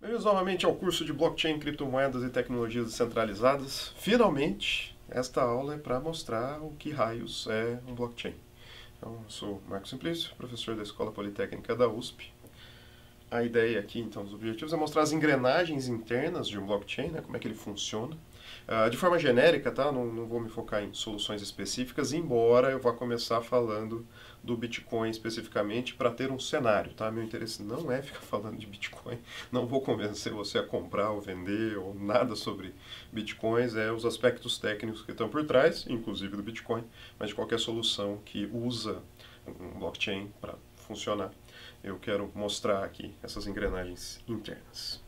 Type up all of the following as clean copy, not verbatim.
Bem-vindos novamente ao curso de Blockchain, Criptomoedas e Tecnologias Descentralizadas. Finalmente, esta aula é para mostrar o que raios é um blockchain. Então, eu sou Marcos Simplício, professor da Escola Politécnica da USP. A ideia aqui, então, os objetivos é mostrar as engrenagens internas de um blockchain, né, como é que ele funciona. De forma genérica, tá? Não vou me focar em soluções específicas, embora eu vá começar falando do Bitcoin especificamente para ter um cenário, tá? Meu interesse não é ficar falando de Bitcoin, não vou convencer você a comprar ou vender ou nada sobre Bitcoins, é os aspectos técnicos que estão por trás, inclusive do Bitcoin, mas de qualquer solução que usa um blockchain para funcionar. Eu quero mostrar aqui essas engrenagens internas.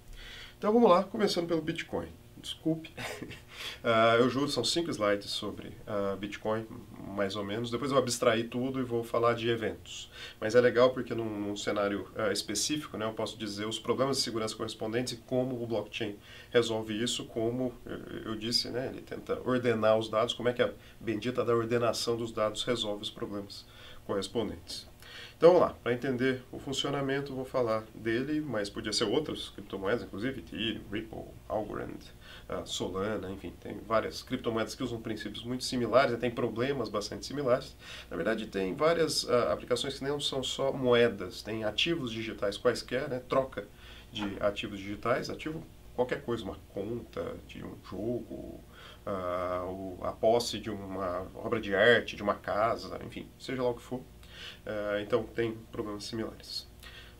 Então vamos lá, começando pelo Bitcoin. Desculpe. Eu juro, são 5 slides sobre Bitcoin, mais ou menos. Depois eu vou abstrair tudo e vou falar de eventos. Mas é legal porque num cenário específico, né, eu posso dizer os problemas de segurança correspondentes e como o blockchain resolve isso, como eu disse, né, ele tenta ordenar os dados, como é que a bendita da ordenação dos dados resolve os problemas correspondentes. Então vamos lá, para entender o funcionamento, vou falar dele, mas podia ser outras criptomoedas, inclusive Ethereum, Ripple, Algorand, Solana, enfim, tem várias criptomoedas que usam princípios muito similares, tem problemas bastante similares. Na verdade, tem várias aplicações que não são só moedas, tem ativos digitais quaisquer, né, troca de ativos digitais, ativo qualquer coisa, uma conta de um jogo, a posse de uma obra de arte, de uma casa, enfim, seja lá o que for. Então tem problemas similares.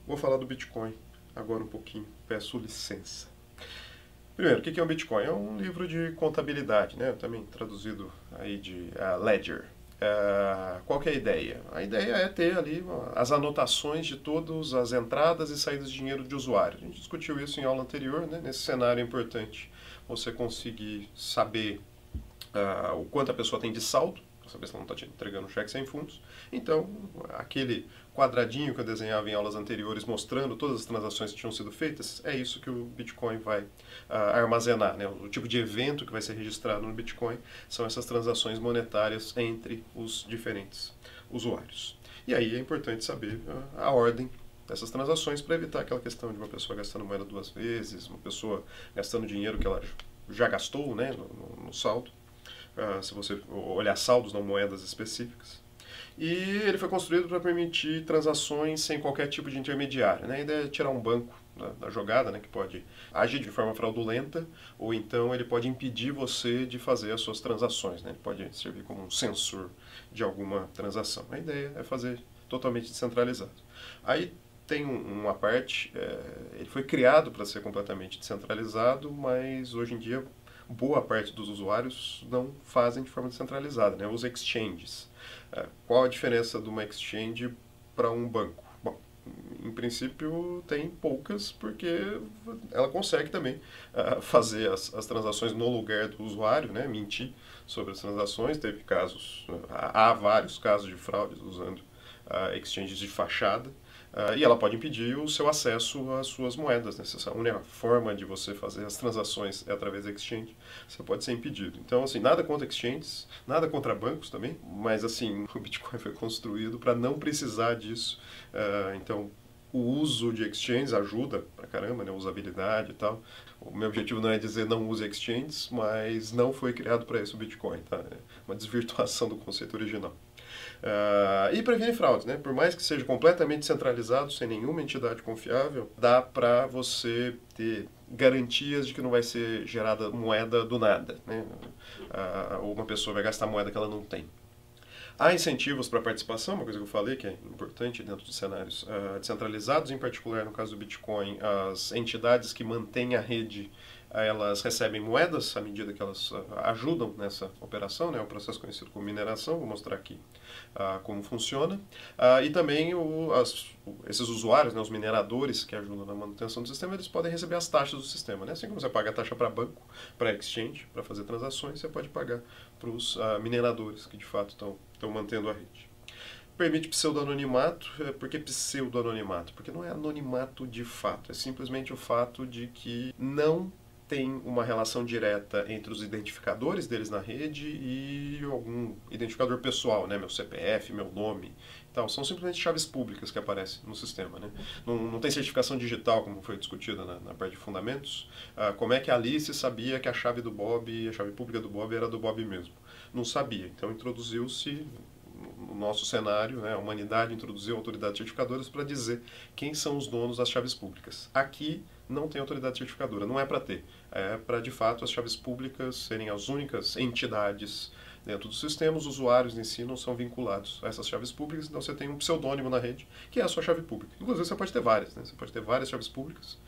Vou falar do Bitcoin agora um pouquinho, peço licença. Primeiro, o que é um Bitcoin? É um livro de contabilidade, né? Também traduzido aí de Ledger. Qual que é a ideia? A ideia é ter ali as anotações de todas as entradas e saídas de dinheiro de usuário. A gente discutiu isso em aula anterior, né? Nesse cenário é importante você conseguir saber o quanto a pessoa tem de saldo, para saber se ela não está te entregando um cheque sem fundos. Então, aquele quadradinho que eu desenhava em aulas anteriores mostrando todas as transações que tinham sido feitas, é isso que o Bitcoin vai armazenar. Né? O tipo de evento que vai ser registrado no Bitcoin são essas transações monetárias entre os diferentes usuários. E aí é importante saber a ordem dessas transações para evitar aquela questão de uma pessoa gastando moeda duas vezes, uma pessoa gastando dinheiro que ela já gastou, né, no saldo. Se você olhar saldos, não moedas específicas. E ele foi construído para permitir transações sem qualquer tipo de intermediário. Né? A ideia é tirar um banco da jogada, né, que pode agir de forma fraudulenta, ou então ele pode impedir você de fazer as suas transações. Né? Ele pode servir como um sensor de alguma transação. A ideia é fazer totalmente descentralizado. Aí tem uma parte, ele foi criado para ser completamente descentralizado, mas hoje em dia boa parte dos usuários não fazem de forma descentralizada, né? Os exchanges. Qual a diferença de uma exchange para um banco? Bom, em princípio tem poucas, porque ela consegue também fazer as transações no lugar do usuário, né? Mentir sobre as transações. Teve casos, há vários casos de fraudes usando exchanges de fachada. E ela pode impedir o seu acesso às suas moedas. Né? Se a única forma de você fazer as transações é através da exchange, você pode ser impedido. Então, assim, nada contra exchanges, nada contra bancos também, mas, assim, o Bitcoin foi construído para não precisar disso. Então, o uso de exchanges ajuda pra caramba, né? Usabilidade e tal. O meu objetivo não é dizer não use exchanges, mas não foi criado para isso o Bitcoin, tá? É uma desvirtuação do conceito original. E previne fraudes, né? Por mais que seja completamente centralizado, sem nenhuma entidade confiável, dá para você ter garantias de que não vai ser gerada moeda do nada, né? Ou uma pessoa vai gastar moeda que ela não tem. Há incentivos para a participação, uma coisa que eu falei que é importante dentro de cenários descentralizados, em particular no caso do Bitcoin, as entidades que mantêm a rede, elas recebem moedas à medida que elas ajudam nessa operação, né, o processo conhecido como mineração, vou mostrar aqui como funciona, e também esses usuários, né, os mineradores que ajudam na manutenção do sistema, eles podem receber as taxas do sistema, né? Assim como você paga a taxa para banco, para exchange, para fazer transações, você pode pagar para os mineradores que de fato estão mantendo a rede. Permite pseudo-anonimato. Por que pseudo-anonimato? Porque não é anonimato de fato, é simplesmente o fato de que não tem uma relação direta entre os identificadores deles na rede e algum identificador pessoal, né? Meu CPF, meu nome. Então, são simplesmente chaves públicas que aparecem no sistema, né? Não tem certificação digital, como foi discutida na parte de fundamentos. Como é que a Alice sabia que a chave do Bob, a chave pública do Bob era do Bob mesmo? Não sabia. Então, introduziu-se no nosso cenário, né, a humanidade introduziu autoridades certificadoras para dizer quem são os donos das chaves públicas. Aqui não tem autoridade certificadora, não é para ter. É para, de fato, as chaves públicas serem as únicas entidades dentro do sistema. Os usuários em si não são vinculados a essas chaves públicas, então você tem um pseudônimo na rede, que é a sua chave pública. Inclusive, você pode ter várias, né? Você pode ter várias chaves públicas,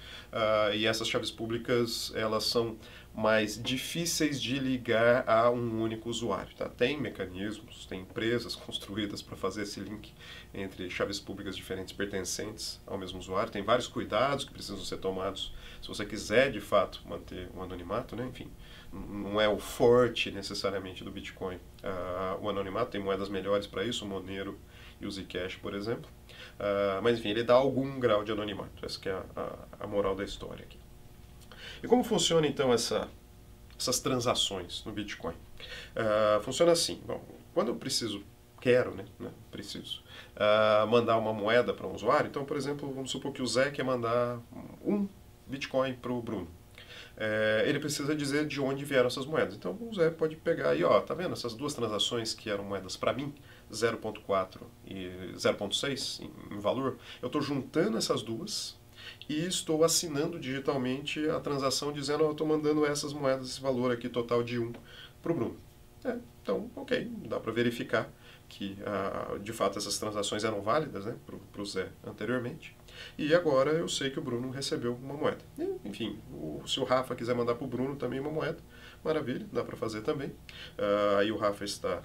e essas chaves públicas, elas são mais difíceis de ligar a um único usuário. Tá? Tem mecanismos, tem empresas construídas para fazer esse link entre chaves públicas diferentes pertencentes ao mesmo usuário. Tem vários cuidados que precisam ser tomados se você quiser, de fato, manter um anonimato, né? Enfim, não é o forte necessariamente do Bitcoin. O anonimato tem moedas melhores para isso, o Monero e o Zcash, por exemplo. Mas, enfim, ele dá algum grau de anonimato. Essa que é a moral da história aqui. E como funciona, então, essas transações no Bitcoin? Funciona assim. Bom, quando eu quero, mandar uma moeda para um usuário, então, por exemplo, vamos supor que o Zé quer mandar um Bitcoin para o Bruno. Ele precisa dizer de onde vieram essas moedas. Então, o Zé pode pegar aí, ó, tá vendo essas duas transações que eram moedas para mim, 0.4 e 0.6 em valor? Eu estou juntando essas duas e estou assinando digitalmente a transação dizendo, eu estou mandando essas moedas, esse valor aqui total de 1 para o Bruno. Então, ok, dá para verificar que de fato essas transações eram válidas, né, para o Zé anteriormente. E agora eu sei que o Bruno recebeu uma moeda. E, enfim, se o Rafa quiser mandar para o Bruno também uma moeda, maravilha, dá para fazer também. Aí o Rafa está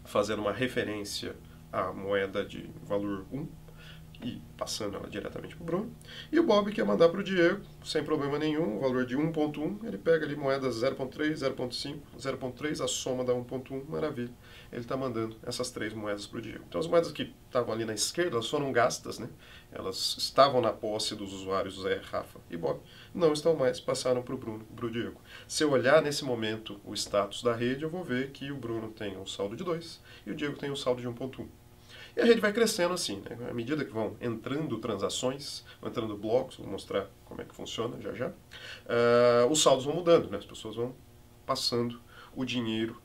fazendo uma referência à moeda de valor 1 e passando ela diretamente para o Bruno. E o Bob quer mandar para o Diego, sem problema nenhum, o valor de 1.1, ele pega ali moedas 0.3, 0.5, 0.3, a soma dá 1.1, maravilha. Ele está mandando essas três moedas para o Diego. Então as moedas que estavam ali na esquerda, elas foram gastas, né? Elas estavam na posse dos usuários Zé, Rafa e Bob, não estão mais, passaram para o Bruno, para o Diego. Se eu olhar nesse momento o status da rede, eu vou ver que o Bruno tem um saldo de 2 e o Diego tem um saldo de 1.1. E a rede vai crescendo assim, né? À medida que vão entrando transações, vão entrando blocos, vou mostrar como é que funciona já, os saldos vão mudando, né? As pessoas vão passando o dinheiro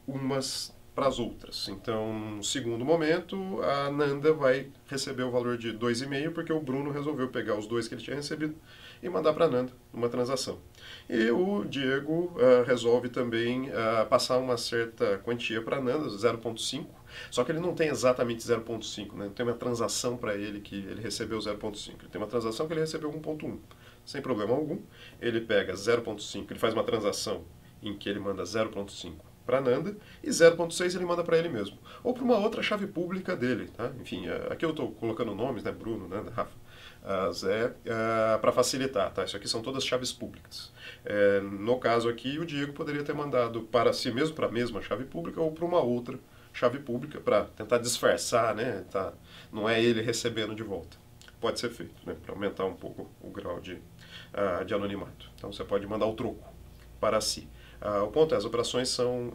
umas para as outras. Então, no segundo momento, a Nanda vai receber o valor de 2,5 porque o Bruno resolveu pegar os 2 que ele tinha recebido e mandar para a Nanda numa transação. E o Diego resolve também passar uma certa quantia para a Nanda, 0,5, só que ele não tem exatamente 0,5, né? Não tem uma transação para ele que ele recebeu 0,5. Ele tem uma transação que ele recebeu 1,1. Sem problema algum, ele pega 0,5, ele faz uma transação em que ele manda 0,5 para a Nanda e 0.6 ele manda para ele mesmo. Ou para uma outra chave pública dele. Tá? Enfim, aqui eu estou colocando nomes, né? Bruno, Nanda, Rafa, Zé, para facilitar. Tá? Isso aqui são todas chaves públicas. No caso aqui, o Diego poderia ter mandado para si mesmo, para a mesma chave pública, ou para uma outra chave pública, para tentar disfarçar, né? Tá? Não é ele recebendo de volta. Pode ser feito, né? Para aumentar um pouco o grau de anonimato. Então você pode mandar o troco para si. O ponto é, as operações são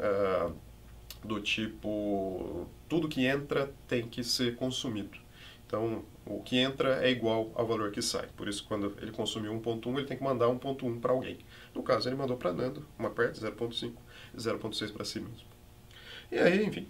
do tipo, tudo que entra tem que ser consumido. Então, o que entra é igual ao valor que sai. Por isso, quando ele consumiu 1.1, ele tem que mandar 1.1 para alguém. No caso, ele mandou para Nando, uma parte, 0.5, e 0.6 para si mesmo. E aí, enfim,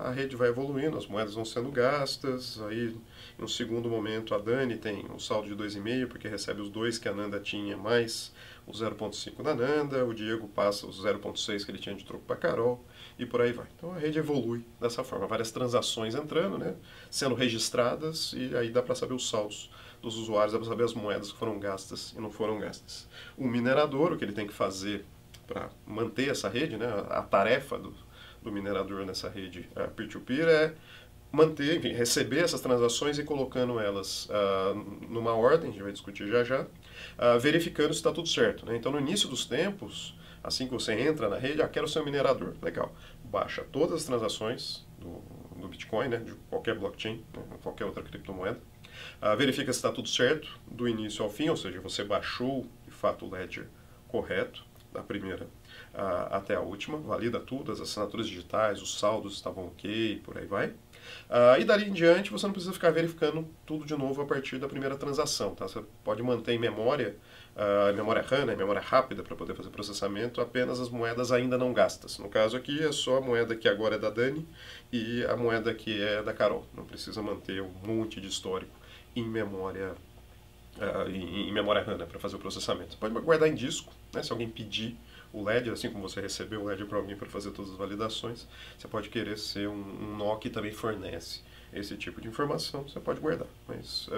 a rede vai evoluindo, as moedas vão sendo gastas, aí, em um segundo momento, a Dani tem um saldo de 2,5, porque recebe os 2 que a Nanda tinha, mais o 0.5 da Nanda, o Diego passa os 0.6 que ele tinha de troco para a Carol, e por aí vai. Então a rede evolui dessa forma, várias transações entrando, né, sendo registradas, e aí dá para saber os saldos dos usuários, dá para saber as moedas que foram gastas e não foram gastas. O minerador, o que ele tem que fazer para manter essa rede, né, a tarefa do minerador nessa rede peer-to-peer é manter, enfim, receber essas transações e colocando elas numa ordem, a gente vai discutir já, verificando se está tudo certo. Né? Então, no início dos tempos, assim que você entra na rede, quero ser um minerador. Legal. Baixa todas as transações do Bitcoin, né, de qualquer blockchain, né, qualquer outra criptomoeda. Verifica se está tudo certo, do início ao fim, ou seja, você baixou, de fato, o ledger correto, da primeira até a última, valida tudo, as assinaturas digitais, os saldos estavam ok, por aí vai. E dali em diante você não precisa ficar verificando tudo de novo a partir da primeira transação. Tá? Você pode manter em memória, memória RAM, né, memória rápida para poder fazer processamento, apenas as moedas ainda não gastas. No caso aqui é só a moeda que agora é da Dani e a moeda que é da Carol. Não precisa manter um monte de histórico em memória em memória RAM, né, para fazer o processamento. Você pode guardar em disco, né, se alguém pedir o Ledger, assim como você recebeu o Ledger para alguém para fazer todas as validações, você pode querer ser um nó que também fornece esse tipo de informação, você pode guardar. Mas,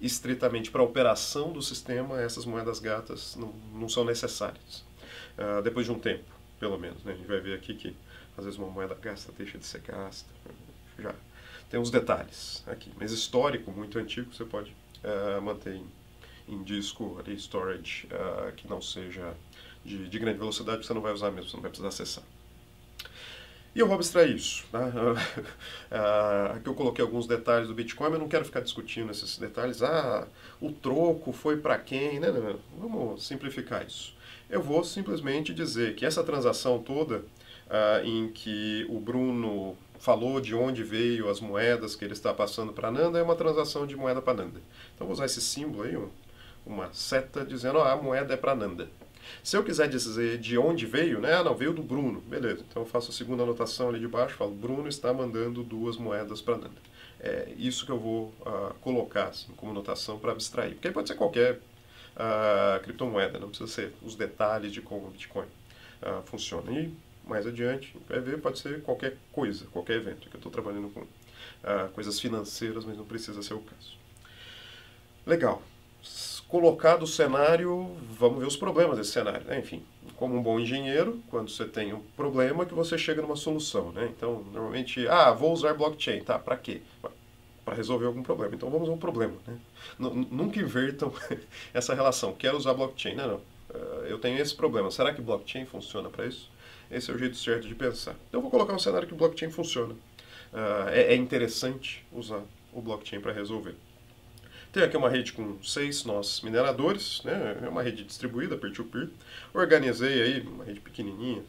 estritamente para a operação do sistema, essas moedas gatas não são necessárias. Depois de um tempo, pelo menos. Né? A gente vai ver aqui que, às vezes, uma moeda gasta deixa de ser gasta. Já tem uns detalhes aqui. Mas histórico, muito antigo, você pode manter em disco, ali, storage, que não seja de grande velocidade, que você não vai usar mesmo, você não vai precisar acessar. E eu vou abstrair isso. Tá? Aqui eu coloquei alguns detalhes do Bitcoin, eu não quero ficar discutindo esses detalhes. O troco foi para quem? Não. Vamos simplificar isso. Eu vou simplesmente dizer que essa transação toda, em que o Bruno falou de onde veio as moedas que ele está passando para Nanda, é uma transação de moeda para Nanda. Então vou usar esse símbolo aí, uma seta dizendo a moeda é para Nanda. Se eu quiser dizer de onde veio, né? Não, veio do Bruno. Beleza, então eu faço a segunda anotação ali de baixo, falo, Bruno está mandando 2 moedas para Nanda. É isso que eu vou colocar assim, como notação para abstrair. Porque aí pode ser qualquer criptomoeda, não precisa ser os detalhes de como o Bitcoin funciona. E mais adiante, vai ver, pode ser qualquer coisa, qualquer evento. Que eu estou trabalhando com coisas financeiras, mas não precisa ser o caso. Legal. Colocado o cenário, vamos ver os problemas desse cenário. Né? Enfim, como um bom engenheiro, quando você tem um problema, que você chega numa solução. Né? Então, normalmente, vou usar blockchain. Tá, para quê? Para resolver algum problema. Então, vamos a um problema. Né? Nunca invertam essa relação. Quero usar blockchain. Não. Eu tenho esse problema. Será que blockchain funciona para isso? Esse é o jeito certo de pensar. Então, eu vou colocar um cenário que o blockchain funciona. É interessante usar o blockchain para resolver. Tem aqui uma rede com 6 nós mineradores, né? É uma rede distribuída, peer-to-peer. Organizei aí uma rede pequenininha,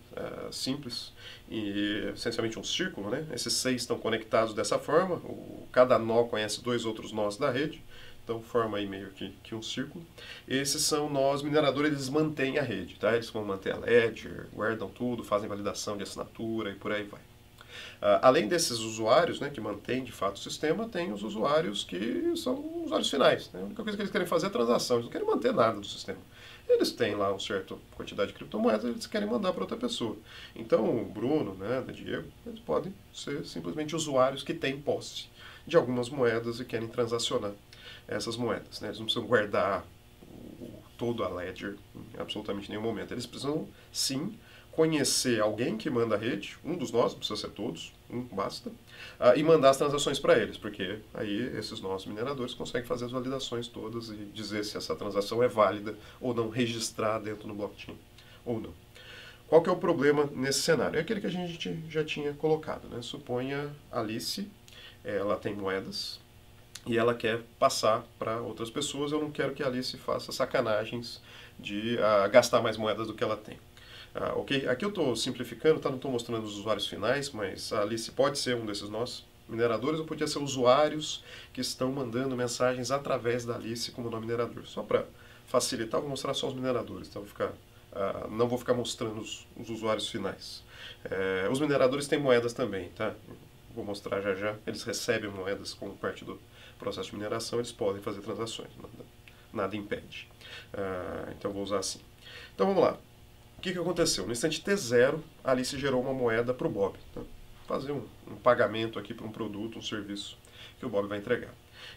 simples, e essencialmente um círculo, né? Esses 6 estão conectados dessa forma, cada nó conhece 2 outros nós da rede, então forma aí meio que um círculo. Esses são nós mineradores, eles mantêm a rede, tá? Eles vão manter a ledger, guardam tudo, fazem validação de assinatura e por aí vai. Além desses usuários, né, que mantêm de fato o sistema, tem os usuários que são usuários finais. Né? A única coisa que eles querem fazer é transação, eles não querem manter nada do sistema. Eles têm lá uma certa quantidade de criptomoedas, eles querem mandar para outra pessoa. Então, o Bruno, né, o Diego, eles podem ser simplesmente usuários que têm posse de algumas moedas e querem transacionar essas moedas. Né? Eles não precisam guardar todo a ledger em absolutamente nenhum momento. Eles precisam, sim, conhecer alguém que manda a rede, um dos nós, não precisa ser todos, um basta, e mandar as transações para eles, porque aí esses nossos mineradores conseguem fazer as validações todas e dizer se essa transação é válida ou não, registrar dentro do blockchain ou não. Qual que é o problema nesse cenário? É aquele que a gente já tinha colocado. Né? Suponha Alice, ela tem moedas e ela quer passar para outras pessoas. Eu não quero que a Alice faça sacanagens de gastar mais moedas do que ela tem. Ok? Aqui eu estou simplificando, tá? Não estou mostrando os usuários finais, mas a Alice pode ser um desses nossos mineradores ou podia ser usuários que estão mandando mensagens através da Alice como nome minerador. Só para facilitar, vou mostrar só os mineradores, então não vou ficar mostrando os usuários finais. Os mineradores têm moedas também, tá? Vou mostrar já. Eles recebem moedas como parte do processo de mineração, eles podem fazer transações, nada impede. Então vou usar assim. Então vamos lá. O que aconteceu? No instante T0, a Alice gerou uma moeda para o Bob. Tá? Fazer um pagamento aqui para um produto, um serviço que o Bob vai entregar.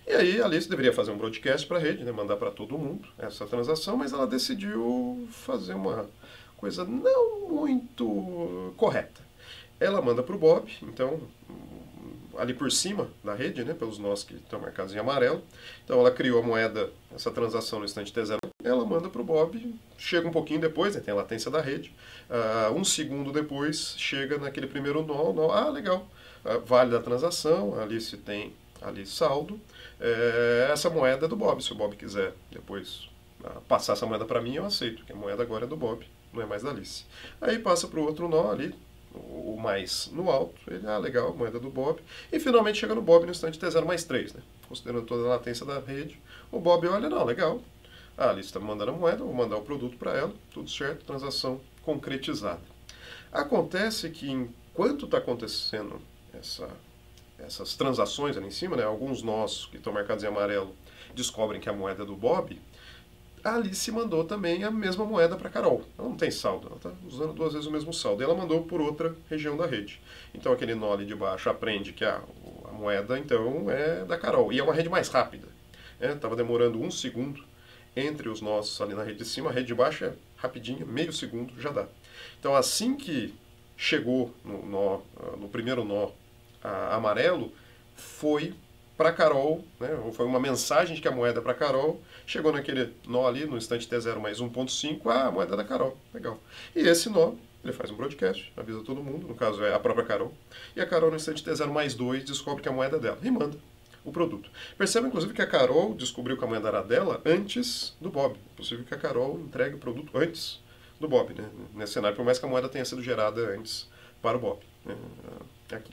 E aí a Alice deveria fazer um broadcast para a rede, né? Mandar para todo mundo essa transação, mas ela decidiu fazer uma coisa não muito correta. Ela manda para o Bob, então, ali por cima da rede, né? Pelos nós que estão marcados em amarelo. Então ela criou a moeda, essa transação no instante T0. Ela manda para o Bob, chega um pouquinho depois, né, tem a latência da rede, 1 segundo depois chega naquele primeiro nó, legal, válida a transação, a Alice tem ali saldo, essa moeda é do Bob, se o Bob quiser depois passar essa moeda para mim, eu aceito, porque a moeda agora é do Bob, não é mais da Alice. Aí passa para o outro nó ali, o mais no alto, ele, legal, moeda do Bob. E finalmente chega no Bob no instante T0 mais 3, né? Considerando toda a latência da rede, o Bob olha, não, legal, a Alice está me mandando a moeda, vou mandar o produto para ela, tudo certo, transação concretizada. Acontece que enquanto está acontecendo essas transações ali em cima, né, alguns nós que estão marcados em amarelo descobrem que a moeda é do Bob, a Alice mandou também a mesma moeda para Carol. Ela não tem saldo, ela está usando 2 vezes o mesmo saldo. E ela mandou por outra região da rede. Então aquele nó ali de baixo aprende que a moeda então é da Carol. E é uma rede mais rápida. Estava demorando 1 segundo entre os nós ali na rede de cima. A rede de baixo é rapidinha, meio segundo já dá. Então assim que chegou no primeiro nó amarelo, foi para Carol, né, ou foi uma mensagem de que a moeda é para Carol, chegou naquele nó ali, no instante T0 mais 1.5, a moeda é da Carol, legal. E esse nó, ele faz um broadcast, avisa todo mundo, no caso é a própria Carol, e a Carol no instante T0 mais 2 descobre que a moeda é dela, e manda o produto. Perceba, inclusive, que a Carol descobriu que a moeda era dela antes do Bob. É possível que a Carol entregue o produto antes do Bob, né, nesse cenário, por mais que a moeda tenha sido gerada antes para o Bob, né, aqui.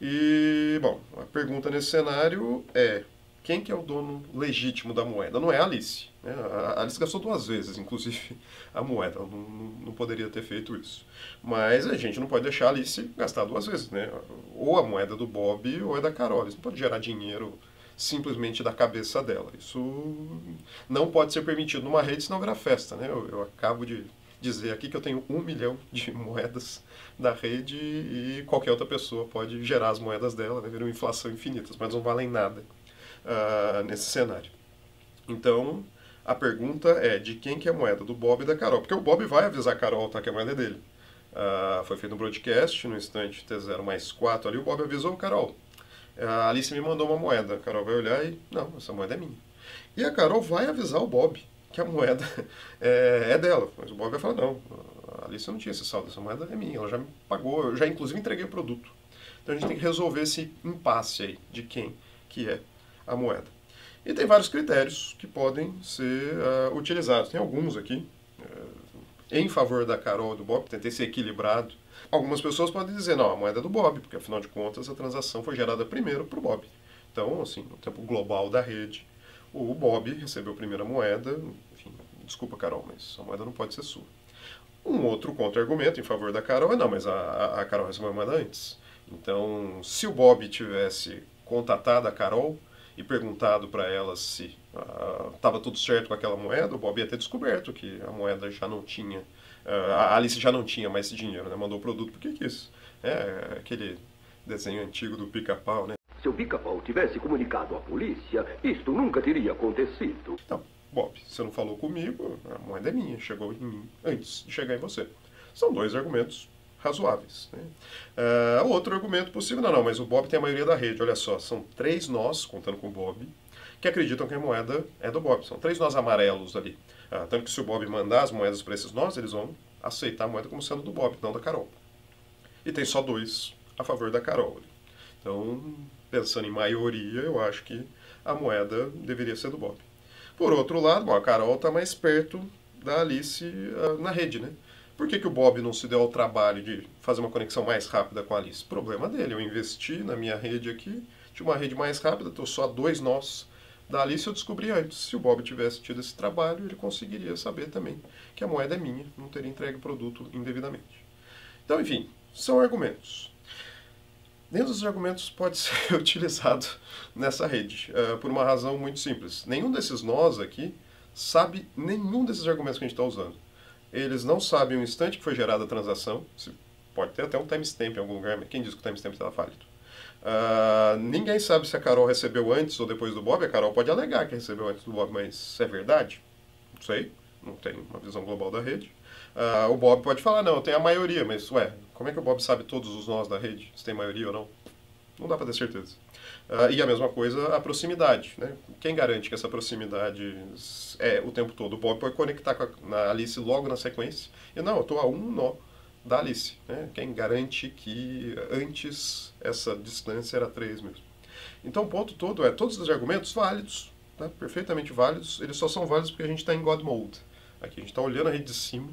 E, bom, a pergunta nesse cenário é: quem que é o dono legítimo da moeda? Não é a Alice. Né? A Alice gastou 2 vezes, inclusive, a moeda. Ela não poderia ter feito isso. Mas a gente não pode deixar a Alice gastar 2 vezes. Né? Ou a moeda é do Bob ou é da Carol. Eles não podem gerar dinheiro simplesmente da cabeça dela. Isso não pode ser permitido numa rede, senão vira festa. Né? Eu acabo de dizer aqui que eu tenho 1 milhão de moedas da rede e qualquer outra pessoa pode gerar as moedas dela, né? Viram inflação infinita, mas não valem nada nesse cenário. Então, a pergunta é de quem que é a moeda, do Bob e da Carol, porque o Bob vai avisar a Carol que a moeda é dele. Foi feito um broadcast, no instante T0 mais 4 ali, o Bob avisou, Carol, a Alice me mandou uma moeda. A Carol vai olhar e, não, essa moeda é minha. E a Carol vai avisar o Bob que a moeda é dela. Mas o Bob vai falar, não, a Alice não tinha esse saldo, essa moeda é minha, ela já me pagou, eu já inclusive entreguei o produto. Então a gente tem que resolver esse impasse aí de quem que é a moeda. E tem vários critérios que podem ser utilizados. Tem alguns aqui em favor da Carol e do Bob, tentei ser equilibrado. Algumas pessoas podem dizer, não, a moeda é do Bob, porque afinal de contas a transação foi gerada primeiro para o Bob. Então, assim, no tempo global da rede, o Bob recebeu a primeira moeda. Enfim, desculpa, Carol, mas a moeda não pode ser sua. Um outro contra-argumento em favor da Carol é, não, mas a Carol recebeu a moeda antes. Então, se o Bob tivesse contatado a Carol e perguntado para ela se estava tudo certo com aquela moeda, o Bob ia ter descoberto que a moeda já não tinha, a Alice já não tinha mais esse dinheiro, né? Mandou o produto porque quis. É aquele desenho antigo do Pica-Pau, né? Se o Pica-Pau tivesse comunicado à polícia, isto nunca teria acontecido. Então, Bob, você não falou comigo, a moeda é minha, chegou em mim antes de chegar em você. São 2 argumentos razoáveis. Né? Outro argumento possível, não, mas o Bob tem a maioria da rede, olha só, são 3 nós, contando com o Bob, que acreditam que a moeda é do Bob. São 3 nós amarelos ali. Tanto que se o Bob mandar as moedas para esses nós, eles vão aceitar a moeda como sendo do Bob, não da Carol. E tem só 2 a favor da Carol. Então, pensando em maioria, eu acho que a moeda deveria ser do Bob. Por outro lado, a Carol está mais perto da Alice na rede, né? Por que o Bob não se deu ao trabalho de fazer uma conexão mais rápida com a Alice? Problema dele, eu investi na minha rede aqui, tinha uma rede mais rápida, estou só a 2 nós da Alice, eu descobri antes. Se o Bob tivesse tido esse trabalho, ele conseguiria saber também que a moeda é minha, não teria entregue o produto indevidamente. Então, enfim, são argumentos. Nenhum dos argumentos pode ser utilizado nessa rede, por uma razão muito simples. Nenhum desses nós aqui sabe nenhum desses argumentos que a gente está usando. Eles não sabem o instante que foi gerada a transação. Pode ter até um timestamp em algum lugar, mas quem diz que o timestamp está válido? Ninguém sabe se a Carol recebeu antes ou depois do Bob. A Carol pode alegar que recebeu antes do Bob, mas é verdade? Não sei, não tem uma visão global da rede. O Bob pode falar, não, eu tenho a maioria, mas como é que o Bob sabe todos os nós da rede, se tem maioria ou não? Não dá para ter certeza. E a mesma coisa, a proximidade. Né? Quem garante que essa proximidade é o tempo todo? O Bob pode conectar com a Alice logo na sequência. E não, eu estou a 1 nó da Alice. Né? Quem garante que antes essa distância era 3 mesmo? Então o ponto todo é, todos os argumentos válidos, tá? Perfeitamente válidos, eles só são válidos porque a gente está em God Mode. Aqui a gente está olhando a rede de cima,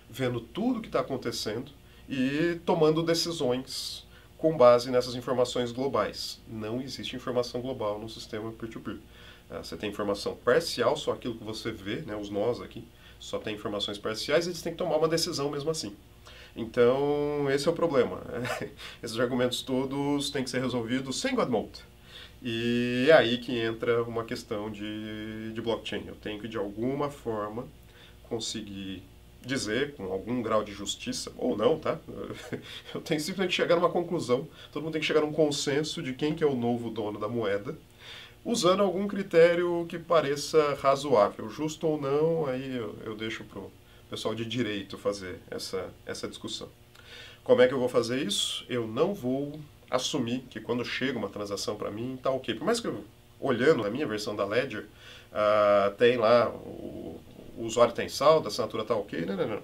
vendo tudo o que está acontecendo e tomando decisões com base nessas informações globais. Não existe informação global no sistema peer-to-peer. Você tem informação parcial, só aquilo que você vê, né, os nós aqui, só tem informações parciais e eles têm que tomar uma decisão mesmo assim. Então, esse é o problema. Esses argumentos todos têm que ser resolvidos sem God Mode. E é aí que entra uma questão de blockchain. Eu tenho que, de alguma forma, conseguir dizer, com algum grau de justiça, ou não, tá? Eu tenho simplesmente que chegar numa conclusão, todo mundo tem que chegar num consenso de quem que é o novo dono da moeda, usando algum critério que pareça razoável. Justo ou não, aí eu deixo pro pessoal de direito fazer essa discussão. Como é que eu vou fazer isso? Eu não vou assumir que quando chega uma transação para mim, tá ok. Por mais que eu, olhando na minha versão da Ledger, tem lá, o usuário tem saldo, a assinatura tá ok. Não.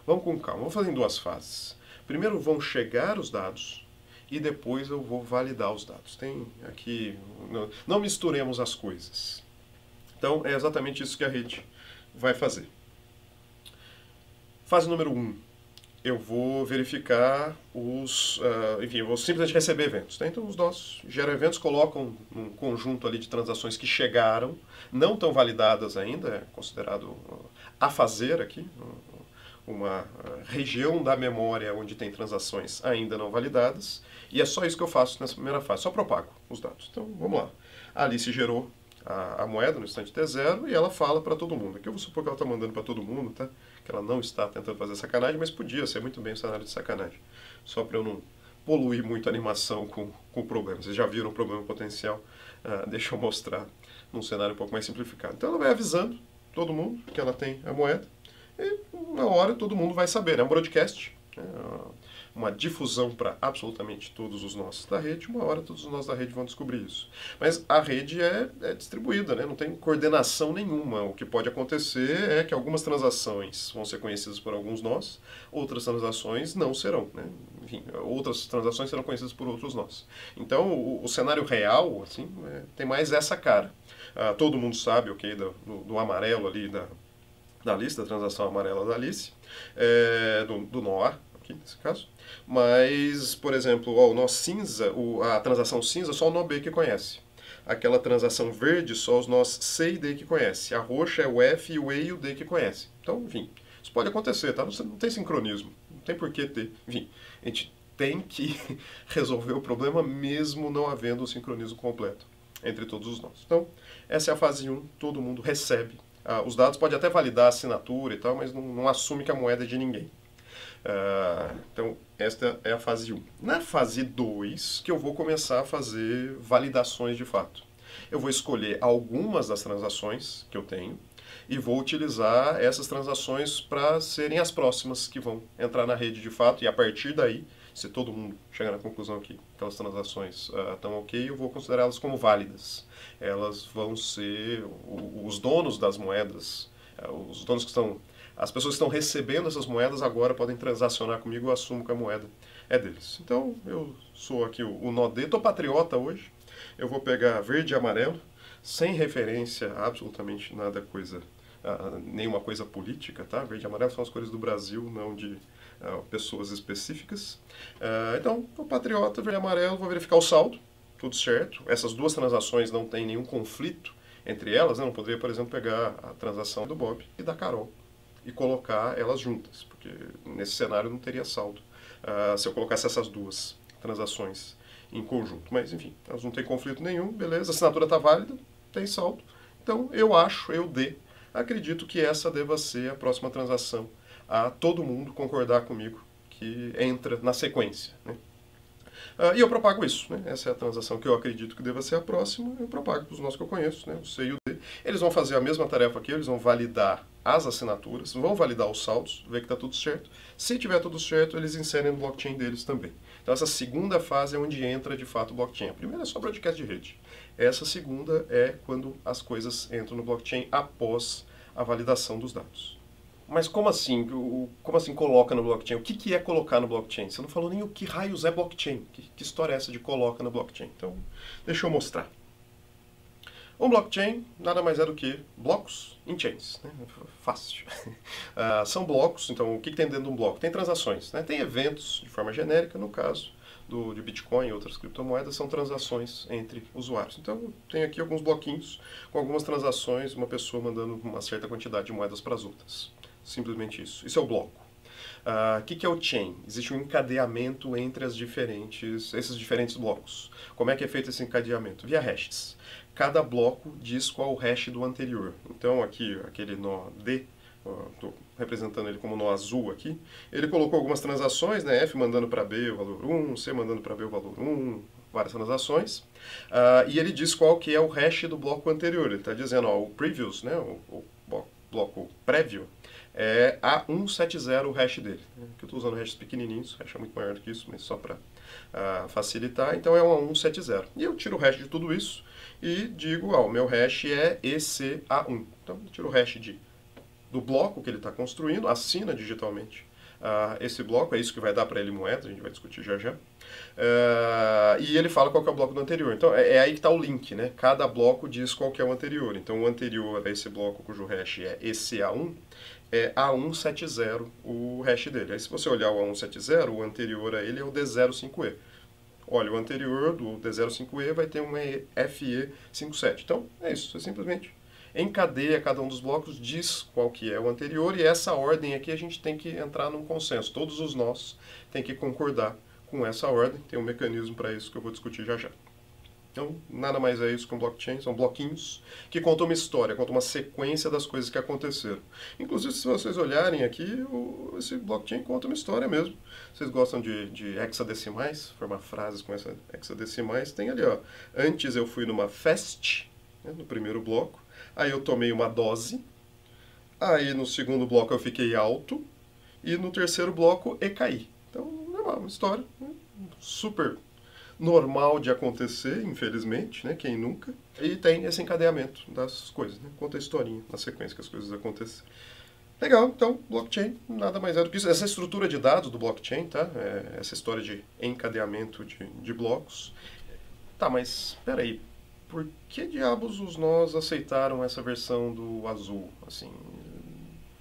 Vamos com calma, vamos fazer em duas fases. Primeiro vão chegar os dados e depois eu vou validar os dados. Tem aqui, não misturemos as coisas. Então é exatamente isso que a rede vai fazer. Fase número 1. Eu vou verificar enfim, eu vou simplesmente receber eventos. Tá? Então os nós geram eventos, colocam um conjunto ali de transações que chegaram, não estão validadas ainda, é considerado a fazer aqui, uma região da memória onde tem transações ainda não validadas, e é só isso que eu faço nessa primeira fase, só propago os dados. Então vamos lá. A Alice gerou a moeda no instante T0 e ela fala para todo mundo. Aqui eu vou supor que ela está mandando para todo mundo, tá? Que ela não está tentando fazer sacanagem, mas podia ser muito bem um cenário de sacanagem. Só para eu não poluir muito a animação com o problema. Vocês já viram o problema potencial? Deixa eu mostrar num cenário um pouco mais simplificado. Então ela vai avisando todo mundo que ela tem a moeda e uma hora todo mundo vai saber. É um broadcast, uma difusão para absolutamente todos os nós da rede. Uma hora todos os nós da rede vão descobrir isso. Mas a rede é distribuída, né? Não tem coordenação nenhuma. O que pode acontecer é que algumas transações vão ser conhecidas por alguns nós, outras transações não serão, né? Enfim, outras transações serão conhecidas por outros nós. Então, o cenário real, assim, tem mais essa cara. Todo mundo sabe, ok, do amarelo ali, da lista, da transação amarela da Alice, do Noah, aqui nesse caso. Mas, por exemplo, o nó cinza, a transação cinza, só o nó B que conhece. Aquela transação verde, só os nós C e D que conhece. A roxa é o F, o E e o D que conhece. Então, enfim, isso pode acontecer, tá? Não tem sincronismo, não tem por que ter. Enfim, a gente tem que resolver o problema mesmo não havendo o sincronismo completo entre todos os nós. Então, essa é a fase 1, todo mundo recebe. Os dados pode até validar a assinatura e tal, mas não assume que a moeda é de ninguém. Então, esta é a fase 1. Na fase 2, que eu vou começar a fazer validações de fato. Eu vou escolher algumas das transações que eu tenho e vou utilizar essas transações para serem as próximas que vão entrar na rede de fato. E a partir daí, se todo mundo chegar na conclusão que aquelas transações estão ok, eu vou considerá-las como válidas. Elas vão ser os donos das moedas, os donos que estão... As pessoas que estão recebendo essas moedas agora podem transacionar comigo, eu assumo que a moeda é deles. Então, eu sou aqui o nó D, estou patriota hoje, eu vou pegar verde e amarelo, sem referência a absolutamente nada nenhuma coisa política, tá? Verde e amarelo são as cores do Brasil, não de pessoas específicas. Então, o patriota, verde e amarelo, vou verificar o saldo, tudo certo. Essas duas transações não tem nenhum conflito entre elas, né? Não poderia, por exemplo, pegar a transação do Bob e da Carol e colocar elas juntas, porque nesse cenário não teria saldo se eu colocasse essas duas transações em conjunto. Mas, enfim, elas não têm conflito nenhum, beleza, a assinatura está válida, tem saldo. Então, eu acredito que essa deva ser a próxima transação a todo mundo concordar comigo que entra na sequência, né? E eu propago isso, né? Essa é a transação que eu acredito que deva ser a próxima, eu propago para os nós que eu conheço, né? O C e o D. Eles vão fazer a mesma tarefa aqui, eles vão validar as assinaturas, vão validar os saldos, ver que está tudo certo. Se tiver tudo certo, eles inserem no blockchain deles também. Então essa segunda fase é onde entra de fato o blockchain. A primeira é só broadcast de rede. Essa segunda é quando as coisas entram no blockchain após a validação dos dados. Mas como assim? Como assim coloca no blockchain? O que é colocar no blockchain? Você não falou nem o que raios é blockchain. Que história é essa de coloca no blockchain? Então, deixa eu mostrar. Um blockchain nada mais é do que blocos em chains, né? Fácil. São blocos, então o que tem dentro de um bloco? Tem transações, né? Tem eventos de forma genérica, no caso de Bitcoin e outras criptomoedas, são transações entre usuários. Então tem aqui alguns bloquinhos com algumas transações, uma pessoa mandando uma certa quantidade de moedas para as outras. Simplesmente isso. Isso é o bloco. O que é o chain? Existe um encadeamento entre esses diferentes blocos. Como é que é feito esse encadeamento? Via hashes. Cada bloco diz qual o hash do anterior. Então aqui, aquele nó D, estou representando ele como nó azul aqui, ele colocou algumas transações, né? F mandando para B o valor 1, C mandando para B o valor 1, várias transações, e ele diz qual que é o hash do bloco anterior. Ele está dizendo, ó, o previous, né? O bloco prévio, é A170 o hash dele. Aqui eu estou usando hashes pequenininhos, hash é muito maior do que isso, mas só para facilitar. Então é um A170. E eu tiro o hash de tudo isso e digo, o meu hash é ECA1. Então eu tiro o hash do bloco que ele está construindo, assina digitalmente esse bloco, é isso que vai dar para ele moeda, a gente vai discutir já já. E ele fala qual que é o bloco do anterior. Então é aí que está o link, né? Cada bloco diz qual que é o anterior. Então o anterior a esse bloco cujo hash é ECA1, é A170 o hash dele. Aí se você olhar o A170, o anterior a ele é o D05E. Olha, o anterior do D05E vai ter uma FE57. Então é isso, é simplesmente encadeia cada um dos blocos, diz qual que é o anterior, e essa ordem aqui a gente tem que entrar num consenso. Todos os nós têm que concordar com essa ordem. Tem um mecanismo para isso que eu vou discutir já já. Então, nada mais é isso que um blockchain, são bloquinhos que contam uma história, contam uma sequência das coisas que aconteceram. Inclusive, se vocês olharem aqui, esse blockchain conta uma história mesmo. Vocês gostam de hexadecimais, formar frases com essa hexadecimais? Tem ali, ó, antes eu fui numa fest, né, no primeiro bloco, aí eu tomei uma dose, aí no segundo bloco eu fiquei alto, e no terceiro bloco eu caí. Então, é uma história, né, super normal de acontecer, infelizmente, né? Quem nunca? E tem esse encadeamento das coisas, né? Conta a historinha na sequência que as coisas acontecem. Legal, então, blockchain nada mais é do que isso. Essa estrutura de dados do blockchain, tá? Essa história de encadeamento de blocos. Tá, mas peraí, por que diabos os nós aceitaram essa versão do azul? Assim,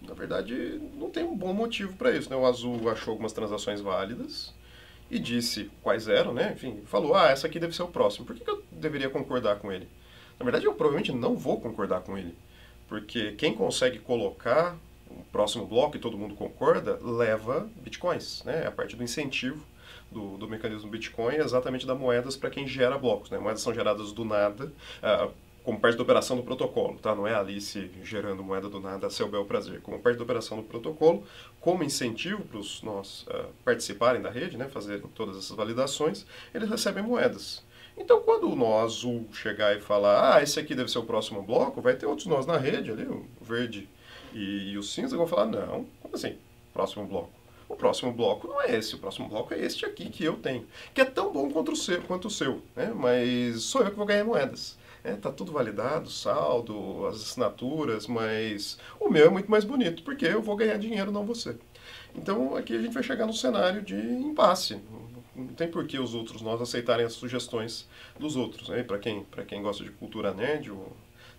na verdade, não tem um bom motivo para isso, né? O azul achou algumas transações válidas e disse quais eram, né? Enfim, falou, essa aqui deve ser o próximo. Por que eu deveria concordar com ele? Na verdade, eu provavelmente não vou concordar com ele, porque quem consegue colocar o próximo bloco e todo mundo concorda, leva bitcoins, né? A parte do incentivo do mecanismo Bitcoin é exatamente dar moedas para quem gera blocos, né? Moedas são geradas do nada, como parte da operação do protocolo, tá? Não é a Alice gerando moeda do nada a seu bel prazer. Como parte da operação do protocolo, como incentivo para os nós participarem da rede, né? Fazerem todas essas validações, eles recebem moedas. Então, quando o nó azul chegar e falar, esse aqui deve ser o próximo bloco, vai ter outros nós na rede ali, o verde e o cinza, vão falar, não, como assim, próximo bloco? O próximo bloco não é esse, o próximo bloco é este aqui que eu tenho, que é tão bom quanto o seu, né? Mas sou eu que vou ganhar moedas. Tá tudo validado, saldo, as assinaturas, mas o meu é muito mais bonito, porque eu vou ganhar dinheiro, não você. Então aqui a gente vai chegar num cenário de impasse. Não tem por que os outros nós aceitarem as sugestões dos outros. Né? Para quem gosta de cultura nerd,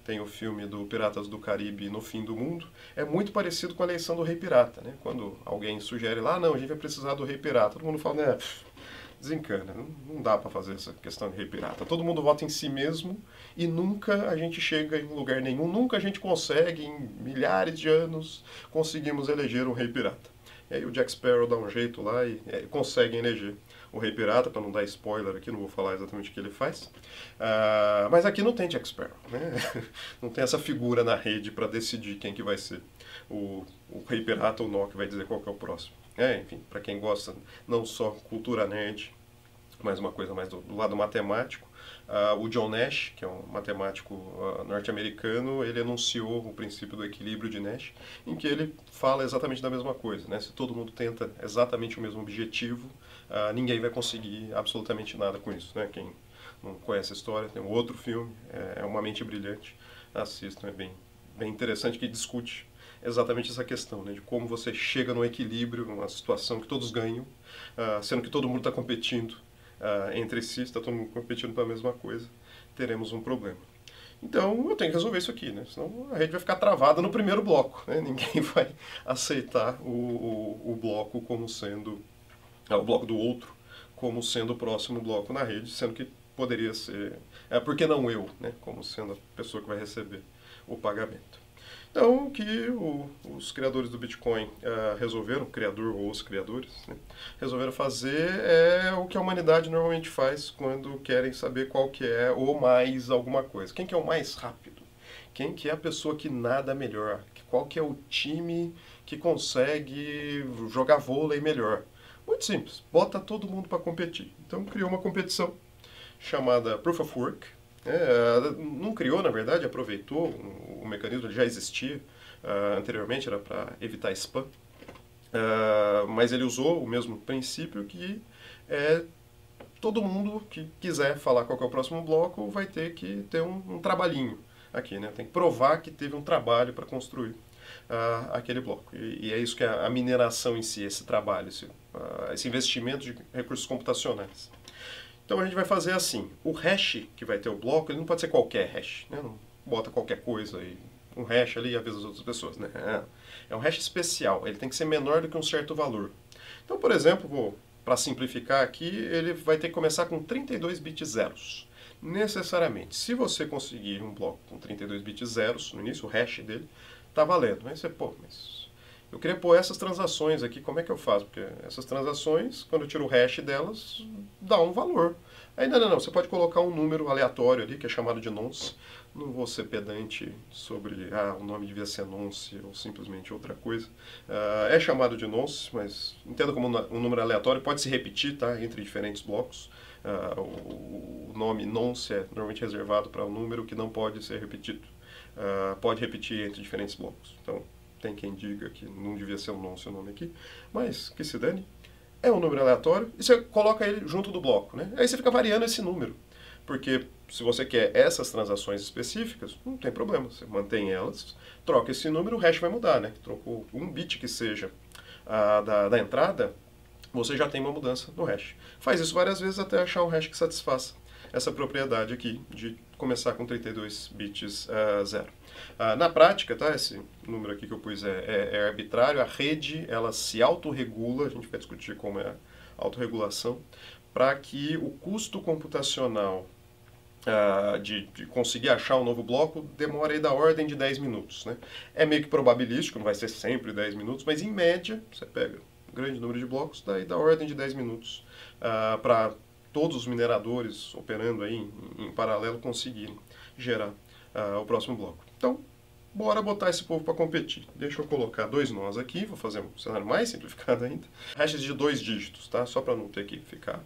tem o filme do Piratas do Caribe No Fim do Mundo, é muito parecido com a eleição do Rei Pirata. Né? Quando alguém sugere lá, não, a gente vai precisar do Rei Pirata, todo mundo fala, né, desencana, não dá para fazer essa questão de Rei Pirata. Todo mundo vota em si mesmo e nunca a gente chega em lugar nenhum, nunca a gente consegue, em milhares de anos, conseguimos eleger um Rei Pirata. E aí o Jack Sparrow dá um jeito lá e consegue eleger o Rei Pirata, para não dar spoiler aqui, não vou falar exatamente o que ele faz. Mas aqui não tem Jack Sparrow, né? Não tem essa figura na rede para decidir quem que vai ser o Rei Pirata ou não, que vai dizer qual que é o próximo. Enfim, para quem gosta não só cultura nerd, mas uma coisa mais do lado matemático, o John Nash, que é um matemático norte-americano, ele enunciou o princípio do equilíbrio de Nash, em que ele fala exatamente da mesma coisa, né? Se todo mundo tenta exatamente o mesmo objetivo, ninguém vai conseguir absolutamente nada com isso, né? Quem não conhece a história, tem um outro filme, é Uma Mente Brilhante, assistam, é bem interessante, que discute exatamente essa questão, né, de como você chega no equilíbrio, uma situação que todos ganham, sendo que todo mundo está competindo entre si, está todo mundo competindo para a mesma coisa, teremos um problema. Então eu tenho que resolver isso aqui, né? Senão a rede vai ficar travada no primeiro bloco, né? Ninguém vai aceitar o bloco como sendo o bloco do outro como sendo o próximo bloco na rede, sendo que poderia ser, por que não eu, né? Como sendo a pessoa que vai receber o pagamento. Então, o que os criadores do Bitcoin resolveram, o criador ou os criadores, né, resolveram fazer é o que a humanidade normalmente faz quando querem saber qual que é ou mais alguma coisa. Quem que é o mais rápido? Quem que é a pessoa que nada melhor? Qual que é o time que consegue jogar vôlei melhor? Muito simples, bota todo mundo para competir. Então, criou uma competição chamada Proof of Work. Não criou, na verdade, aproveitou o mecanismo, ele já existia anteriormente, era para evitar spam, mas ele usou o mesmo princípio que todo mundo que quiser falar qual que é o próximo bloco vai ter que ter um trabalhinho aqui, né? Tem que provar que teve um trabalho para construir aquele bloco. E é isso que é a mineração em si, esse trabalho, esse investimento de recursos computacionais. Então a gente vai fazer assim, o hash que vai ter o bloco, ele não pode ser qualquer hash, né? Não bota qualquer coisa aí, um hash ali e avisa as outras pessoas, né? É um hash especial, ele tem que ser menor do que um certo valor. Então, por exemplo, para simplificar aqui, ele vai ter que começar com 32 bits zeros. Necessariamente, se você conseguir um bloco com 32 bits zeros no início, o hash dele, tá valendo. Aí você, mas eu queria pôr essas transações aqui, como é que eu faço? Porque essas transações, quando eu tiro o hash delas, dá um valor. Aí não, você pode colocar um número aleatório ali, que é chamado de nonce. Não vou ser pedante sobre, o nome devia ser nonce ou simplesmente outra coisa. É chamado de nonce, mas entenda como um número aleatório, pode se repetir, tá? Entre diferentes blocos. O nome nonce é normalmente reservado para um número que não pode ser repetido. Pode repetir entre diferentes blocos. Então, tem quem diga que não devia ser um nonce o nome aqui, mas que se dane. É um número aleatório e você coloca ele junto do bloco, né? Aí você fica variando esse número, porque se você quer essas transações específicas, não tem problema, você mantém elas, troca esse número, o hash vai mudar, né? Trocou um bit que seja da entrada, você já tem uma mudança no hash. Faz isso várias vezes até achar um hash que satisfaça essa propriedade aqui de começar com 32 bits zero. Na prática, tá, esse número aqui que eu pus é arbitrário, a rede ela se autorregula, a gente vai discutir como é a autorregulação, para que o custo computacional de conseguir achar um novo bloco demora aí da ordem de 10 minutos. Né? É meio que probabilístico, não vai ser sempre 10 minutos, mas em média, você pega um grande número de blocos, daí da ordem de 10 minutos para todos os mineradores operando aí em paralelo conseguirem gerar o próximo bloco. Então, bora botar esse povo para competir. Deixa eu colocar dois nós aqui, vou fazer um cenário mais simplificado ainda. Hashes de 2 dígitos, tá? Só para não ter que ficar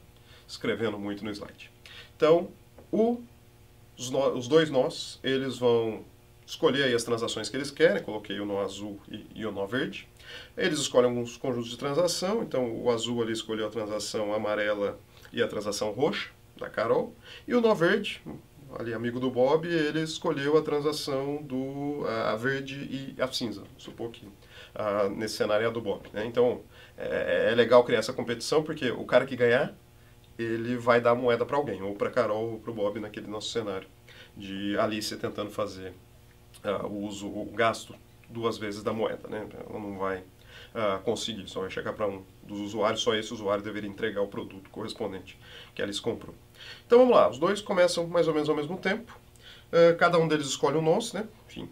escrevendo muito no slide. Então, os dois nós, eles vão escolher aí as transações que eles querem. Coloquei o nó azul e o nó verde. Eles escolhem alguns conjuntos de transação. Então, o azul ali escolheu a transação amarela e a transação roxa, da Carol. E o nó verde, ali amigo do Bob, ele escolheu a transação a verde e a cinza. Supor que nesse cenário é a do Bob. Né? Então, é legal criar essa competição, porque o cara que ganhar, ele vai dar a moeda para alguém, ou para Carol ou para o Bob naquele nosso cenário de Alice tentando fazer o gasto 2 vezes da moeda. Né? Ela não vai conseguir, só vai chegar para um dos usuários, só esse usuário deveria entregar o produto correspondente que Alice comprou. Então vamos lá, os dois começam mais ou menos ao mesmo tempo, cada um deles escolhe um nonce, né? Enfim,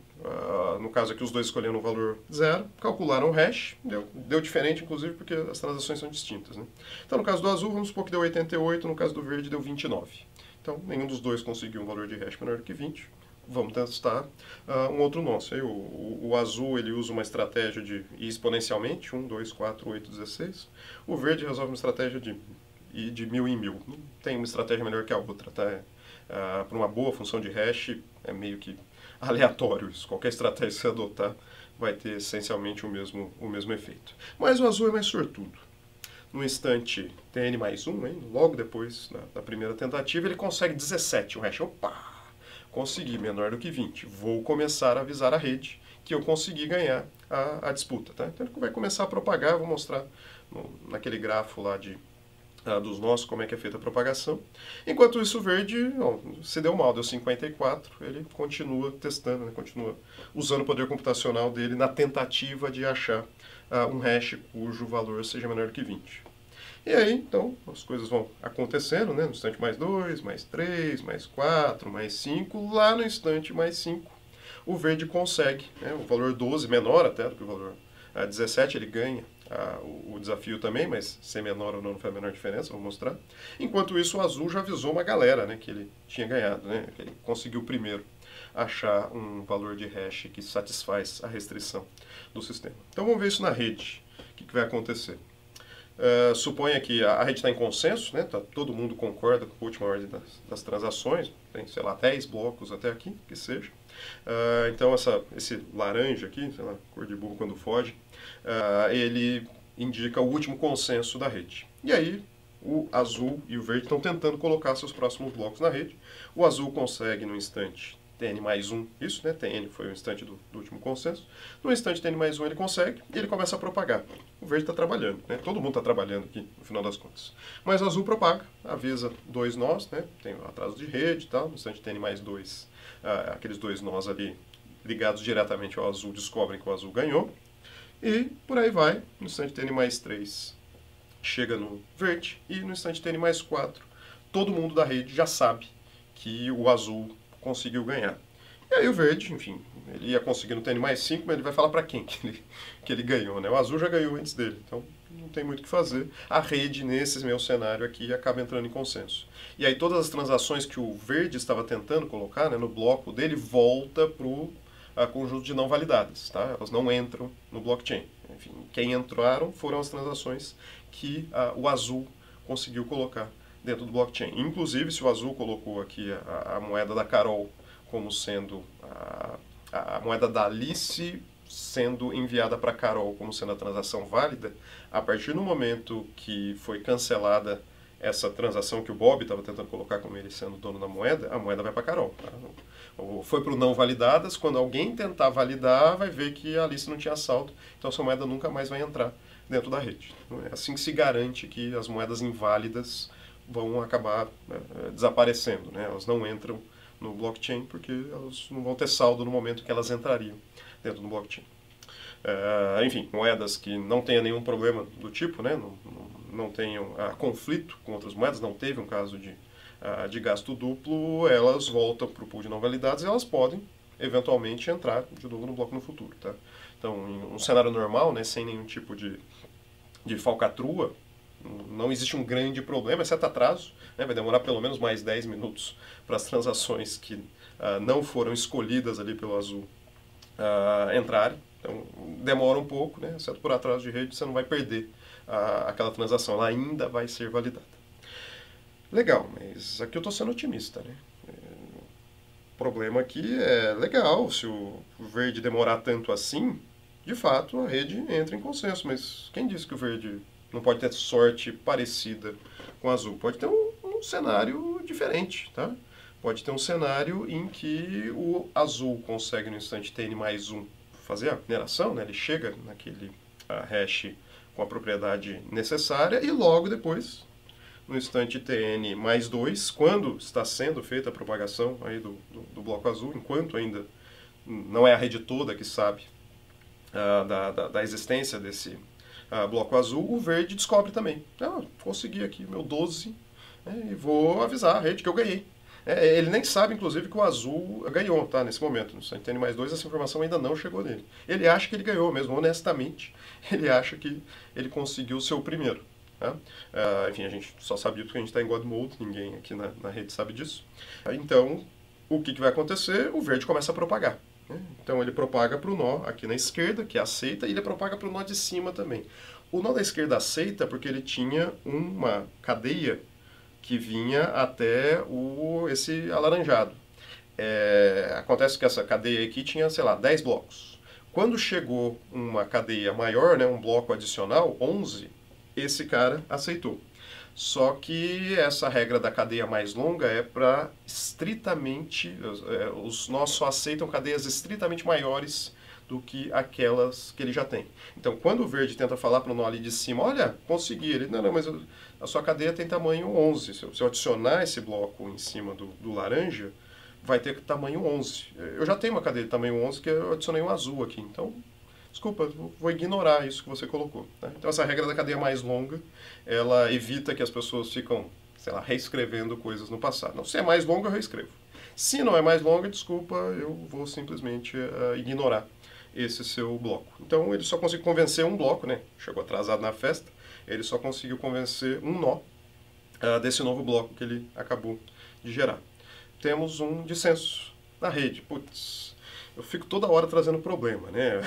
no caso aqui os dois escolheram um valor 0, calcularam o hash, deu diferente inclusive porque as transações são distintas. Né? Então no caso do azul, vamos supor que deu 88, no caso do verde deu 29. Então nenhum dos dois conseguiu um valor de hash menor do que 20. Vamos testar um outro nonce. Aí, o azul ele usa uma estratégia de ir exponencialmente, 1, 2, 4, 8, 16. O verde resolve uma estratégia de ir de 1000 em 1000. Não tem uma estratégia melhor que a outra. Tá? Para uma boa função de hash, é meio que aleatório isso. Qualquer estratégia que você adotar vai ter essencialmente o mesmo efeito. Mas o azul é mais sortudo. No instante tn mais 1, hein? Logo depois da primeira tentativa, ele consegue 17. O hash, opa! Consegui, menor do que 20. Vou começar a avisar a rede que eu consegui ganhar a disputa. Tá? Então ele vai começar a propagar, vou mostrar naquele grafo lá de dos nós, como é que é feita a propagação. Enquanto isso, o verde se deu mal, deu 54, ele continua testando, né, continua usando o poder computacional dele na tentativa de achar um hash cujo valor seja menor do que 20. E aí, então, as coisas vão acontecendo, né, no instante mais 2, mais 3, mais 4, mais 5, lá no instante mais 5, o verde consegue, né, o valor 12, menor até do que o valor 17, ele ganha o desafio também, mas ser menor ou não faz a menor diferença, vou mostrar. Enquanto isso, o azul já avisou uma galera, né, que ele tinha ganhado, né, que ele conseguiu primeiro achar um valor de hash que satisfaz a restrição do sistema. Então vamos ver isso na rede, o que vai acontecer. Suponha que a rede está em consenso, né, todo mundo concorda com a última ordem das transações, tem, sei lá, 10 blocos até aqui, que seja. Então esse laranja aqui, sei lá, cor de burro quando foge, ele indica o último consenso da rede. E aí o azul e o verde estão tentando colocar seus próximos blocos na rede. O azul consegue no instante Tn mais 1, isso, né? Tn foi o instante do último consenso. No instante Tn mais 1 ele consegue e ele começa a propagar. O verde está trabalhando, né? Todo mundo está trabalhando aqui, no final das contas. Mas o azul propaga, avisa 2 nós, né? Tem o atraso de rede e tal. No instante Tn mais 2, aqueles 2 nós ali ligados diretamente ao azul descobrem que o azul ganhou. E por aí vai, no instante Tn mais 3 chega no verde e no instante Tn mais 4 todo mundo da rede já sabe que o azul conseguiu ganhar. E aí o verde, enfim, ele ia conseguir no Tn mais 5, mas ele vai falar para quem que ele ganhou, né? O azul já ganhou antes dele, então não tem muito o que fazer. A rede, nesse meu cenário aqui, acaba entrando em consenso. E aí todas as transações que o verde estava tentando colocar, né, no bloco dele, volta para o conjunto de não validadas, tá? Elas não entram no blockchain. Enfim, quem entraram foram as transações que o azul conseguiu colocar dentro do blockchain. Inclusive, se o azul colocou aqui a moeda da Carol como sendo a moeda da Alice sendo enviada para a Carol como sendo a transação válida, a partir do momento que foi cancelada essa transação que o Bob estava tentando colocar como ele sendo dono da moeda, a moeda vai para a Carol. Tá? Foi para o não validadas, quando alguém tentar validar, vai ver que a Alice não tinha saldo, então essa moeda nunca mais vai entrar dentro da rede. É assim que se garante que as moedas inválidas vão acabar desaparecendo, né? Elas não entram no blockchain porque elas não vão ter saldo no momento que elas entrariam dentro do blockchain. Enfim, moedas que não tenham nenhum problema do tipo, né? Não tenham conflito com outras moedas, não teve um caso de gasto duplo, elas voltam para o pool de não validados e elas podem eventualmente entrar de novo no bloco no futuro. Tá? Então, em um cenário normal, né, sem nenhum tipo de falcatrua, não existe um grande problema, exceto atraso, né, vai demorar pelo menos mais 10 minutos para as transações que não foram escolhidas ali pelo azul entrarem. Então, demora um pouco, né, exceto por atraso de rede, você não vai perder aquela transação, ela ainda vai ser validada. Legal, mas aqui eu estou sendo otimista, né? O problema aqui é legal, se o verde demorar tanto assim, de fato a rede entra em consenso, mas quem disse que o verde não pode ter sorte parecida com o azul? Pode ter um cenário diferente, tá? Pode ter um cenário em que o azul consegue no instante Tn mais 1 fazer a mineração, né? Ele chega naquele hash com a propriedade necessária e logo depois, no instante Tn mais 2, quando está sendo feita a propagação aí do bloco azul, enquanto ainda não é a rede toda que sabe da existência desse bloco azul, o verde descobre também. Consegui aqui meu 12, né, e vou avisar a rede que eu ganhei. Ele nem sabe, inclusive, que o azul ganhou, tá? Nesse momento. No instante Tn mais 2, essa informação ainda não chegou nele. Ele acha que ele ganhou mesmo, honestamente. Ele acha que ele conseguiu o seu primeiro. Tá? Enfim, a gente só sabe porque a gente está em God Mode, ninguém aqui na rede sabe disso. Então, o que vai acontecer? O verde começa a propagar. Né? Então, ele propaga para o nó aqui na esquerda, que aceita, e ele propaga para o nó de cima também. O nó da esquerda aceita porque ele tinha uma cadeia que vinha até esse alaranjado. Acontece que essa cadeia aqui tinha, sei lá, 10 blocos. Quando chegou uma cadeia maior, né, um bloco adicional, 11, esse cara aceitou. Só que essa regra da cadeia mais longa é os nós só aceitam cadeias estritamente maiores do que aquelas que ele já tem. Então, quando o verde tenta falar para o nó ali de cima, olha, consegui, ele, não, mas a sua cadeia tem tamanho 11. Se eu adicionar esse bloco em cima do laranja, vai ter tamanho 11. Eu já tenho uma cadeia de tamanho 11 que eu adicionei um azul aqui, então, desculpa, vou ignorar isso que você colocou. Né? Então, essa regra da cadeia mais longa, ela evita que as pessoas ficam, sei lá, reescrevendo coisas no passado. Não, se é mais longa, eu reescrevo. Se não é mais longa, desculpa, eu vou simplesmente ignorar esse seu bloco. Então, ele só conseguiu convencer um bloco, né? Chegou atrasado na festa, ele só conseguiu convencer um nó desse novo bloco que ele acabou de gerar. Temos um dissenso na rede. Putz, eu fico toda hora trazendo problema, né?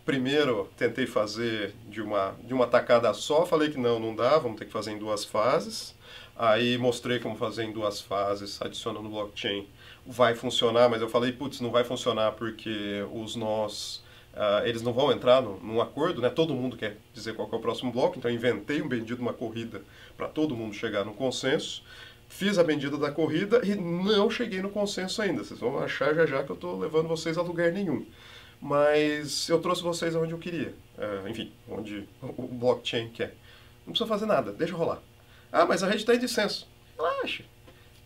Primeiro, tentei fazer de uma tacada só, falei que não dá, vamos ter que fazer em 2 fases. Aí mostrei como fazer em 2 fases, adicionando blockchain. Vai funcionar, mas eu falei, putz, não vai funcionar porque os nós, eles não vão entrar num acordo, né? Todo mundo quer dizer qual que é o próximo bloco, então eu inventei uma corrida para todo mundo chegar no consenso. Fiz a bendita da corrida e não cheguei no consenso ainda. Vocês vão achar já que eu estou levando vocês a lugar nenhum. Mas eu trouxe vocês aonde eu queria. Enfim, onde o blockchain quer. Não precisa fazer nada, deixa rolar. Ah, mas a rede está em dissenso. Relaxa.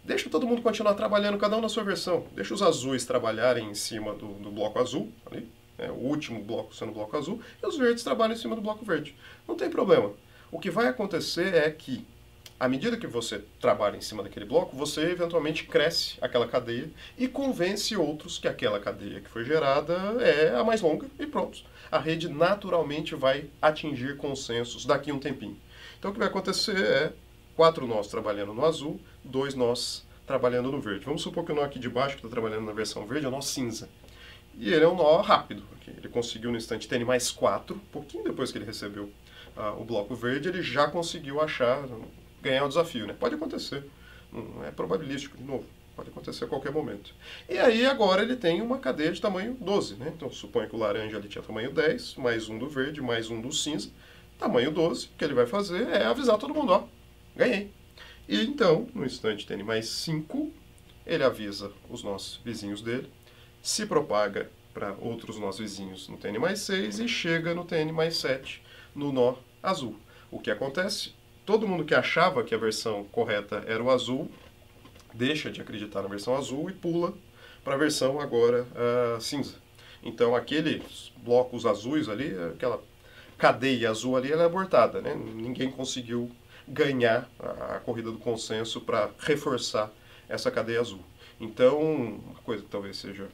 Deixa todo mundo continuar trabalhando, cada um na sua versão. Deixa os azuis trabalharem em cima do bloco azul, ali, né, o último bloco sendo o bloco azul, e os verdes trabalham em cima do bloco verde. Não tem problema. O que vai acontecer é que, à medida que você trabalha em cima daquele bloco, você eventualmente cresce aquela cadeia e convence outros que aquela cadeia que foi gerada é a mais longa e pronto. A rede naturalmente vai atingir consensos daqui a um tempinho. Então o que vai acontecer é 4 nós trabalhando no azul, 2 nós trabalhando no verde. Vamos supor que o nó aqui de baixo, que está trabalhando na versão verde, é o nó cinza. E ele é um nó rápido. Ele conseguiu no instante TN mais 4, pouquinho depois que ele recebeu o bloco verde, ele já conseguiu ganhar o desafio. Né? Pode acontecer. Não é probabilístico, de novo. Pode acontecer a qualquer momento. E aí agora ele tem uma cadeia de tamanho 12. Né? Então suponha que o laranja ali tinha tamanho 10, mais um do verde, mais um do cinza. Tamanho 12, o que ele vai fazer é avisar todo mundo, ó, ganhei. E então, no instante TN mais 5, ele avisa os nossos vizinhos dele, se propaga para outros nossos vizinhos no TN mais 6 e chega no TN mais 7, no nó azul. O que acontece? Todo mundo que achava que a versão correta era o azul, deixa de acreditar na versão azul e pula para a versão agora cinza. Então, aqueles blocos azuis ali, aquela cadeia azul ali, ela é abortada, né? Ninguém conseguiu ganhar a corrida do consenso para reforçar essa cadeia azul. Então, uma coisa que talvez seja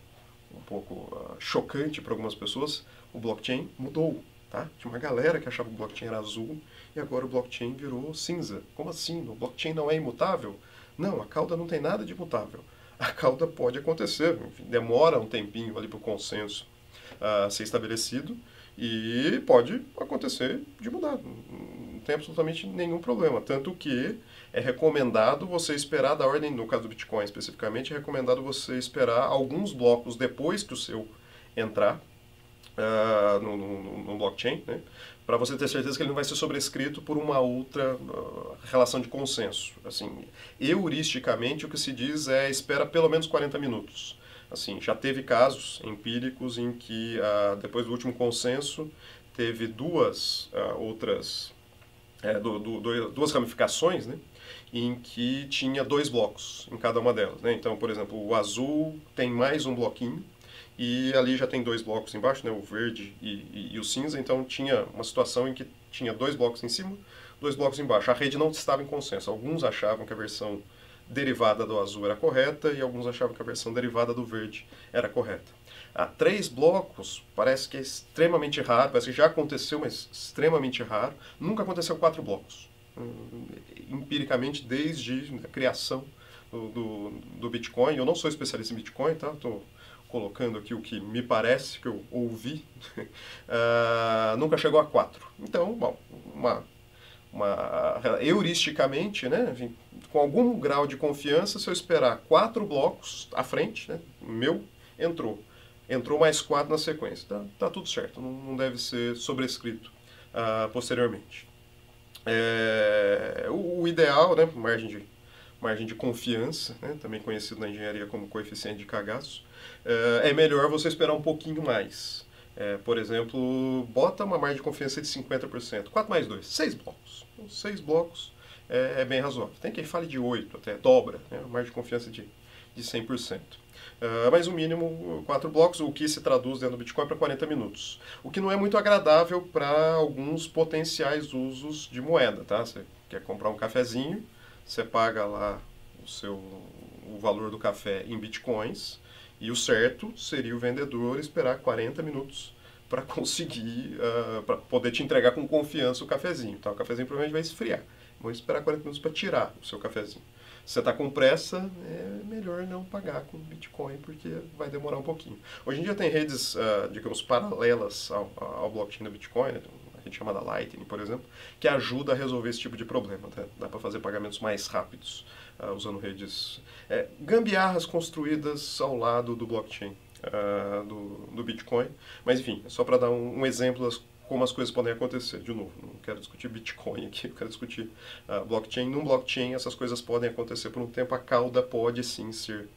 um pouco chocante para algumas pessoas, o blockchain mudou. Tá? Tinha uma galera que achava que o blockchain era azul e agora o blockchain virou cinza. Como assim? O blockchain não é imutável? Não, a cauda não tem nada de imutável. A cauda pode acontecer, enfim, demora um tempinho ali para o consenso ser estabelecido e pode acontecer de mudar. Não tem absolutamente nenhum problema. Tanto que é recomendado você esperar da ordem, no caso do Bitcoin especificamente, é recomendado você esperar alguns blocos depois que o seu entrar no blockchain, né? Para você ter certeza que ele não vai ser sobrescrito por uma outra relação de consenso. Assim, heuristicamente, o que se diz é espera pelo menos 40 minutos. Assim, já teve casos empíricos em que, depois do último consenso, teve duas ramificações, né, em que tinha 2 blocos em cada uma delas. Né? Então, por exemplo, o azul tem mais um bloquinho, e ali já tem 2 blocos embaixo, né, o verde e o cinza, então tinha uma situação em que tinha 2 blocos em cima, 2 blocos embaixo. A rede não estava em consenso. Alguns achavam que a versão derivada do azul era correta e alguns achavam que a versão derivada do verde era correta. 3 blocos parece que é extremamente raro, parece que já aconteceu, mas extremamente raro. Nunca aconteceu 4 blocos. Empiricamente, desde a criação do Bitcoin. Eu não sou especialista em Bitcoin, tá? Estou colocando aqui o que me parece, que eu ouvi, nunca chegou a 4. Então, bom, heuristicamente, né, enfim, com algum grau de confiança, se eu esperar 4 blocos à frente, né, o meu entrou mais 4 na sequência. Tá tudo certo, não deve ser sobrescrito posteriormente. O ideal, né, margem de confiança, né, também conhecido na engenharia como coeficiente de cagaço, é melhor você esperar um pouquinho mais. Por exemplo, bota uma margem de confiança de 50%. 4 mais 2, 6 blocos. Então, 6 blocos é bem razoável. Tem quem fale de 8, até dobra, né? Margem de confiança de 100%. Mas o mínimo 4 blocos, o que se traduz dentro do Bitcoin para 40 minutos. O que não é muito agradável para alguns potenciais usos de moeda, tá? Você quer comprar um cafezinho, você paga lá o valor do café em Bitcoins, e o certo seria o vendedor esperar 40 minutos para conseguir, para poder te entregar com confiança o cafezinho. Então, o cafezinho provavelmente vai esfriar. Vão esperar 40 minutos para tirar o seu cafezinho. Se você está com pressa, é melhor não pagar com Bitcoin, porque vai demorar um pouquinho. Hoje em dia tem redes, digamos, paralelas ao blockchain do Bitcoin, né? Uma rede chamada Lightning, por exemplo, que ajuda a resolver esse tipo de problema. Tá? Dá para fazer pagamentos mais rápidos usando redes, gambiarras construídas ao lado do blockchain do Bitcoin. Mas enfim, é só para dar um exemplo das como as coisas podem acontecer. De novo, não quero discutir Bitcoin aqui, eu quero discutir blockchain. Num blockchain, essas coisas podem acontecer por um tempo. A cauda pode sim ser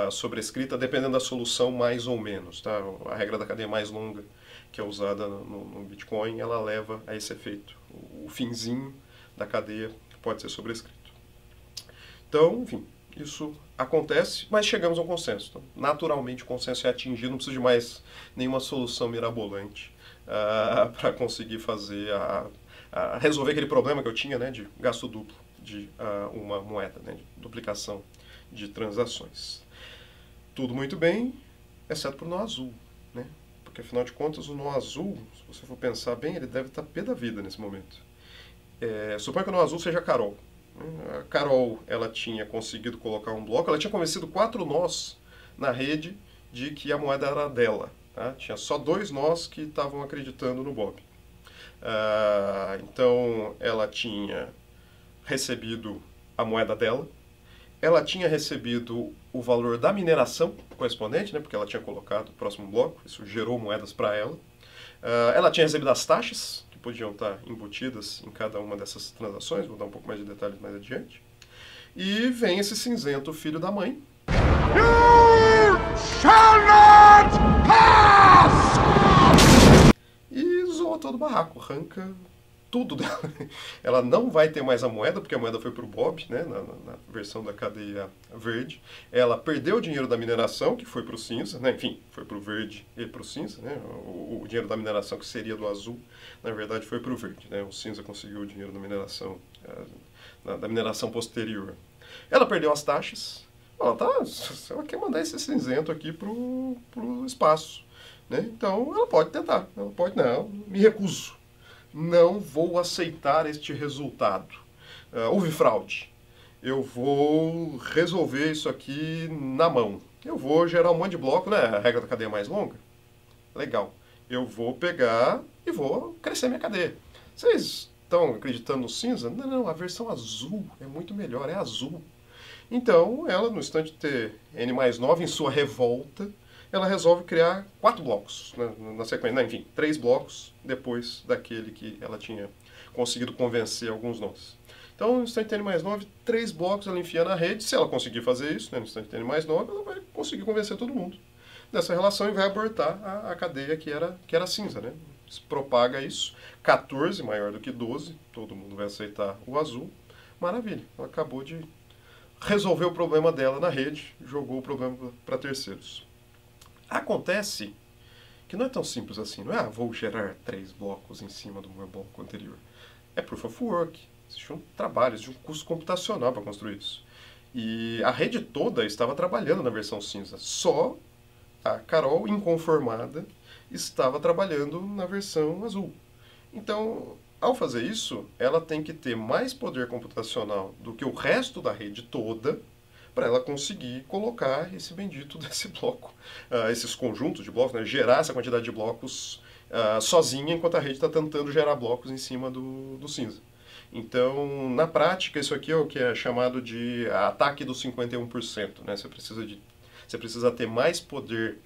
sobrescrita, dependendo da solução, mais ou menos. Tá? A regra da cadeia mais longa, que é usada no Bitcoin, ela leva a esse efeito. O finzinho da cadeia pode ser sobrescrito. Então, enfim, isso acontece, mas chegamos a um consenso. Então, naturalmente, o consenso é atingido, não precisa de mais nenhuma solução mirabolante para conseguir fazer resolver aquele problema que eu tinha, né, de gasto duplo de uma moeda, né, de duplicação de transações. Tudo muito bem, exceto para o nó azul, né? Porque afinal de contas o nó azul, se você for pensar bem, ele deve estar pé da vida nesse momento. Suponha que o nó azul seja a Carol. A Carol, ela tinha conseguido colocar um bloco, ela tinha convencido 4 nós na rede de que a moeda era dela. Tá? Tinha só 2 nós que estavam acreditando no Bob. Então, ela tinha recebido a moeda dela, ela tinha recebido o valor da mineração correspondente, né, porque ela tinha colocado o próximo bloco, isso gerou moedas para ela. Ela tinha recebido as taxas, que podiam estar embutidas em cada uma dessas transações, vou dar um pouco mais de detalhes mais adiante. E vem esse cinzento filho da mãe. You shall not pass! E zoa todo o barraco, arranca tudo dela. Ela não vai ter mais a moeda, porque a moeda foi para o Bob, né, na versão da cadeia verde. Ela perdeu o dinheiro da mineração, que foi para o cinza, né, enfim, foi para o verde e para o cinza. Né, o dinheiro da mineração, que seria do azul, na verdade foi para o verde. Né, o cinza conseguiu o dinheiro da mineração posterior. Ela perdeu as taxas. Ela quer mandar esse cinzento aqui para o espaço. Né, então ela pode tentar. Ela pode, não, me recuso. Não vou aceitar este resultado. Houve fraude. Eu vou resolver isso aqui na mão. Eu vou gerar um monte de bloco, né? A regra da cadeia mais longa. Legal. Eu vou pegar e vou crescer minha cadeia. Vocês estão acreditando no cinza? Não, a versão azul é muito melhor, é azul. Então, ela, no instante de ter N mais 9, em sua revolta, ela resolve criar 4 blocos na sequência. Enfim, 3 blocos depois daquele que ela tinha conseguido convencer alguns nós. Então, no instante N mais 9, 3 blocos ela enfia na rede. Se ela conseguir fazer isso, né, no instante N mais 9, ela vai conseguir convencer todo mundo dessa relação e vai abortar a cadeia que era cinza. Né? Se propaga isso, 14 maior do que 12, todo mundo vai aceitar o azul. Maravilha, ela acabou de resolver o problema dela na rede, jogou o problema para terceiros. Acontece que não é tão simples assim, não é vou gerar 3 blocos em cima do meu bloco anterior. É Proof of Work, existe um trabalho, existe um custo computacional para construir isso. E a rede toda estava trabalhando na versão cinza, só a Carol, inconformada, estava trabalhando na versão azul. Então, ao fazer isso, ela tem que ter mais poder computacional do que o resto da rede toda, para ela conseguir colocar esse bendito desse bloco, esses conjuntos de blocos, né, gerar essa quantidade de blocos sozinha, enquanto a rede está tentando gerar blocos em cima do cinza. Então, na prática, isso aqui é o que é chamado de ataque dos 51%. Né? Você precisa ter mais poder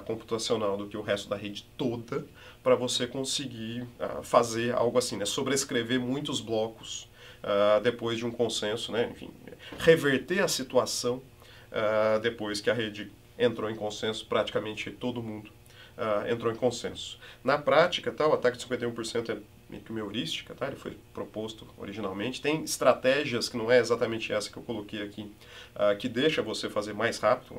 computacional do que o resto da rede toda para você conseguir fazer algo assim, né? Sobrescrever muitos blocos depois de um consenso, né? Enfim, reverter a situação depois que a rede entrou em consenso, praticamente todo mundo entrou em consenso. Na prática, o ataque de 51% é meio que uma heurística, ele foi proposto originalmente. Tem estratégias, que não é exatamente essa que eu coloquei aqui, que deixa você fazer mais rápido,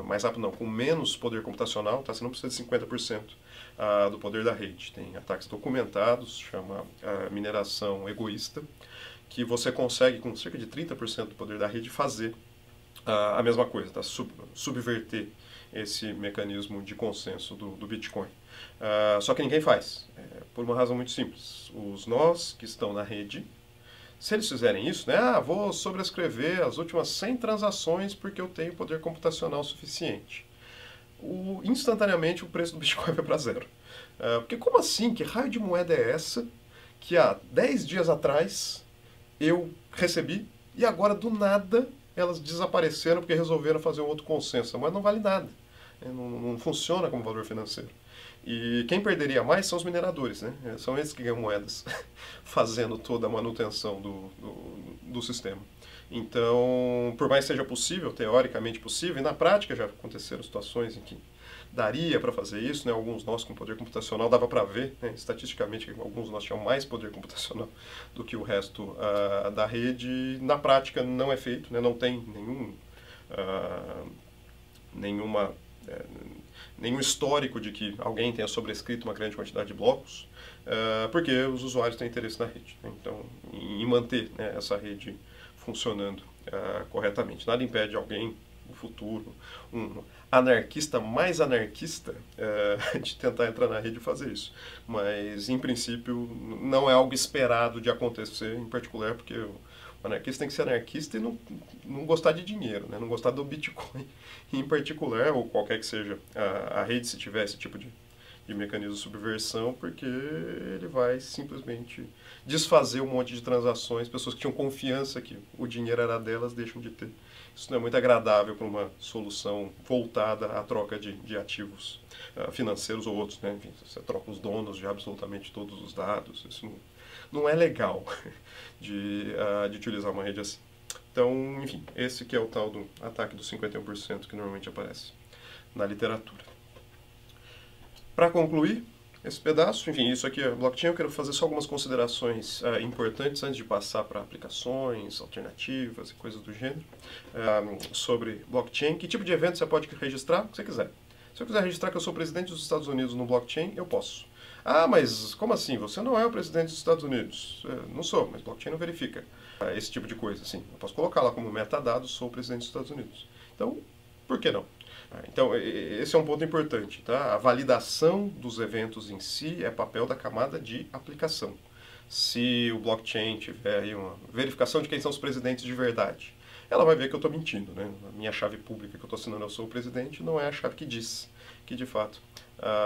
mais rápido não, com menos poder computacional, você não precisa de 50% do poder da rede. Tem ataques documentados, chama mineração egoísta, que você consegue, com cerca de 30% do poder da rede, fazer a mesma coisa, subverter esse mecanismo de consenso do Bitcoin. Só que ninguém faz, por uma razão muito simples. Os nós que estão na rede, se eles fizerem isso, vou sobrescrever as últimas 100 transações porque eu tenho poder computacional suficiente. Instantaneamente o preço do Bitcoin vai para zero. Porque como assim? Que raio de moeda é essa que há 10 dias atrás eu recebi e agora do nada elas desapareceram porque resolveram fazer um outro consenso? Mas não vale nada. Não funciona como valor financeiro. E quem perderia mais são os mineradores, né? São eles que ganham moedas fazendo toda a manutenção do sistema. Então, por mais que seja possível, teoricamente possível, e na prática já aconteceram situações em que daria para fazer isso, né? Alguns nós com poder computacional dava para ver, né? Estatisticamente, que alguns nós tinham mais poder computacional do que o resto da rede. Na prática não é feito, né? Não tem nenhum histórico de que alguém tenha sobrescrito uma grande quantidade de blocos, porque os usuários têm interesse na rede, né? Então, em manter, né, essa rede funcionando corretamente. Nada impede alguém, no futuro, um anarquista mais anarquista, de tentar entrar na rede e fazer isso. Mas, em princípio, não é algo esperado de acontecer, em particular, porque o anarquista tem que ser anarquista e não gostar de dinheiro, né? Não gostar do Bitcoin em particular, ou qualquer que seja a rede, se tiver esse tipo de mecanismo de subversão, porque ele vai simplesmente desfazer um monte de transações, pessoas que tinham confiança que o dinheiro era delas deixam de ter. Isso não é muito agradável para uma solução voltada à troca de ativos financeiros ou outros, né? Enfim, você troca os donos de absolutamente todos os dados, isso não é legal de utilizar uma rede assim. Então, enfim, esse que é o tal do ataque dos 51% que normalmente aparece na literatura. Para concluir esse pedaço, enfim, isso aqui é blockchain, eu quero fazer só algumas considerações importantes antes de passar para aplicações, alternativas e coisas do gênero, sobre blockchain. Que tipo de evento você pode registrar? O que você quiser. Se eu quiser registrar que eu sou presidente dos Estados Unidos no blockchain, eu posso. Mas como assim? Você não é o presidente dos Estados Unidos. Não sou, mas blockchain não verifica esse tipo de coisa. Assim. Eu posso colocar lá como metadado, sou o presidente dos Estados Unidos. Então, por que não? Então, esse é um ponto importante. Tá? A validação dos eventos em si é papel da camada de aplicação. Se o blockchain tiver aí uma verificação de quem são os presidentes de verdade, ela vai ver que eu estou mentindo. Né? A minha chave pública que eu estou assinando, eu sou o presidente, não é a chave que diz que, de fato,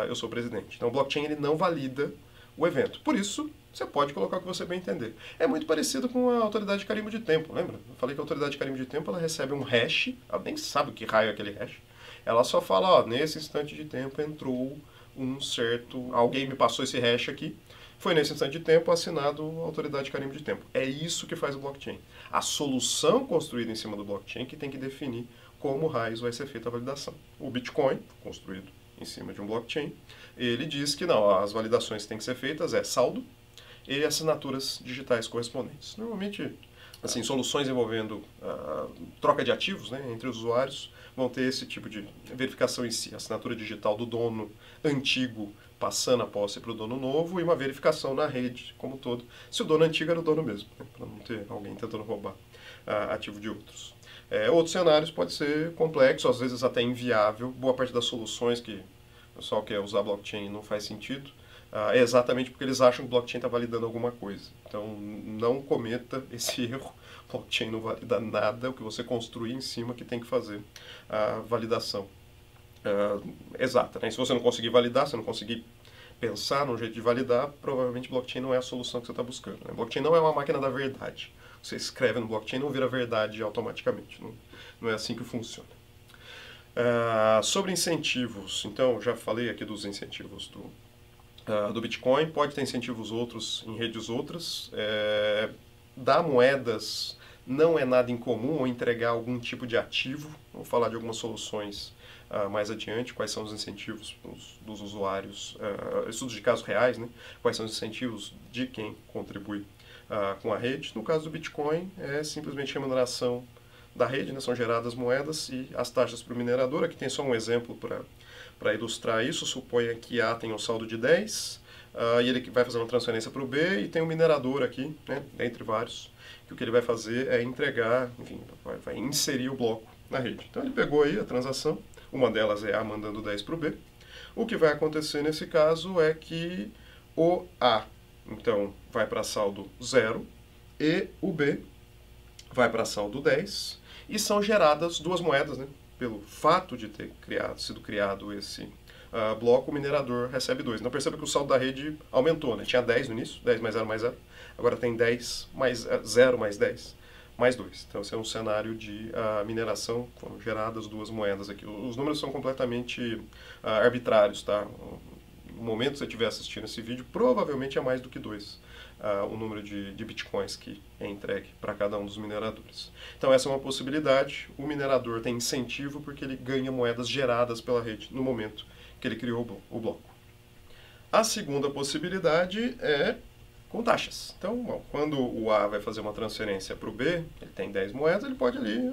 eu sou o presidente. Então, o blockchain ele não valida o evento. Por isso, você pode colocar o que você bem entender. É muito parecido com a autoridade de carimbo de tempo, lembra? Eu falei que a autoridade de carimbo de tempo ela recebe um hash, ela nem sabe o que raio é aquele hash. Ela só fala, nesse instante de tempo entrou alguém me passou esse hash aqui, foi nesse instante de tempo assinado a autoridade de carimbo de tempo. É isso que faz o blockchain. A solução construída em cima do blockchain que tem que definir como raios vai ser feita a validação. O Bitcoin, construído em cima de um blockchain, ele diz que não, as validações que têm que ser feitas saldo e assinaturas digitais correspondentes. Normalmente, assim, soluções envolvendo troca de ativos, né, entre os usuários vão ter esse tipo de verificação em si, assinatura digital do dono antigo passando a posse para o dono novo e uma verificação na rede como um todo, se o dono antigo era o dono mesmo, né, para não ter alguém tentando roubar ativo de outros. Outros cenários pode ser complexo, às vezes até inviável. Boa parte das soluções que o pessoal quer usar blockchain não faz sentido, é exatamente porque eles acham que o blockchain está validando alguma coisa. Então, não cometa esse erro. O blockchain não valida nada, o que você construir em cima que tem que fazer a validação exata. Né? E se você não conseguir validar, se não conseguir pensar num jeito de validar, provavelmente blockchain não é a solução que você está buscando. Né? Blockchain não é uma máquina da verdade. Você escreve no blockchain não vira verdade automaticamente. Não é assim que funciona. Sobre incentivos, então, já falei aqui dos incentivos do Bitcoin, pode ter incentivos outros em redes outras. Dar moedas não é nada incomum, ou entregar algum tipo de ativo. Vamos falar de algumas soluções mais adiante quais são os incentivos dos usuários, estudos de casos reais, né? Quais são os incentivos de quem contribui com a rede. No caso do Bitcoin, é simplesmente a remuneração da rede, né? São geradas moedas e as taxas para o minerador. Aqui tem só um exemplo para ilustrar isso. Suponha que A tem um saldo de 10, e ele vai fazer uma transferência para o B, e tem um minerador aqui, né? Entre vários, que o que ele vai fazer é entregar, enfim, vai inserir o bloco na rede. Então ele pegou aí a transação, uma delas é A mandando 10 para o B. O que vai acontecer nesse caso é que o A, então, vai para saldo 0 e o B vai para saldo 10, e são geradas duas moedas, né? Pelo fato de ter sido criado esse bloco, o minerador recebe 2. Então perceba que o saldo da rede aumentou, né? Tinha 10 no início, 10 mais 0 mais 0, agora tem 10 mais 0 mais 10 mais 2. Então esse é um cenário de mineração, foram geradas duas moedas aqui. Os números são completamente arbitrários, tá? No momento que você estiver assistindo esse vídeo, provavelmente é mais do que 2 o número de bitcoins que é entregue para cada um dos mineradores. Então essa é uma possibilidade. O minerador tem incentivo porque ele ganha moedas geradas pela rede no momento que ele criou o bloco. A segunda possibilidade é com taxas. Então, bom, quando o A vai fazer uma transferência para o B, ele tem 10 moedas, ele pode ali,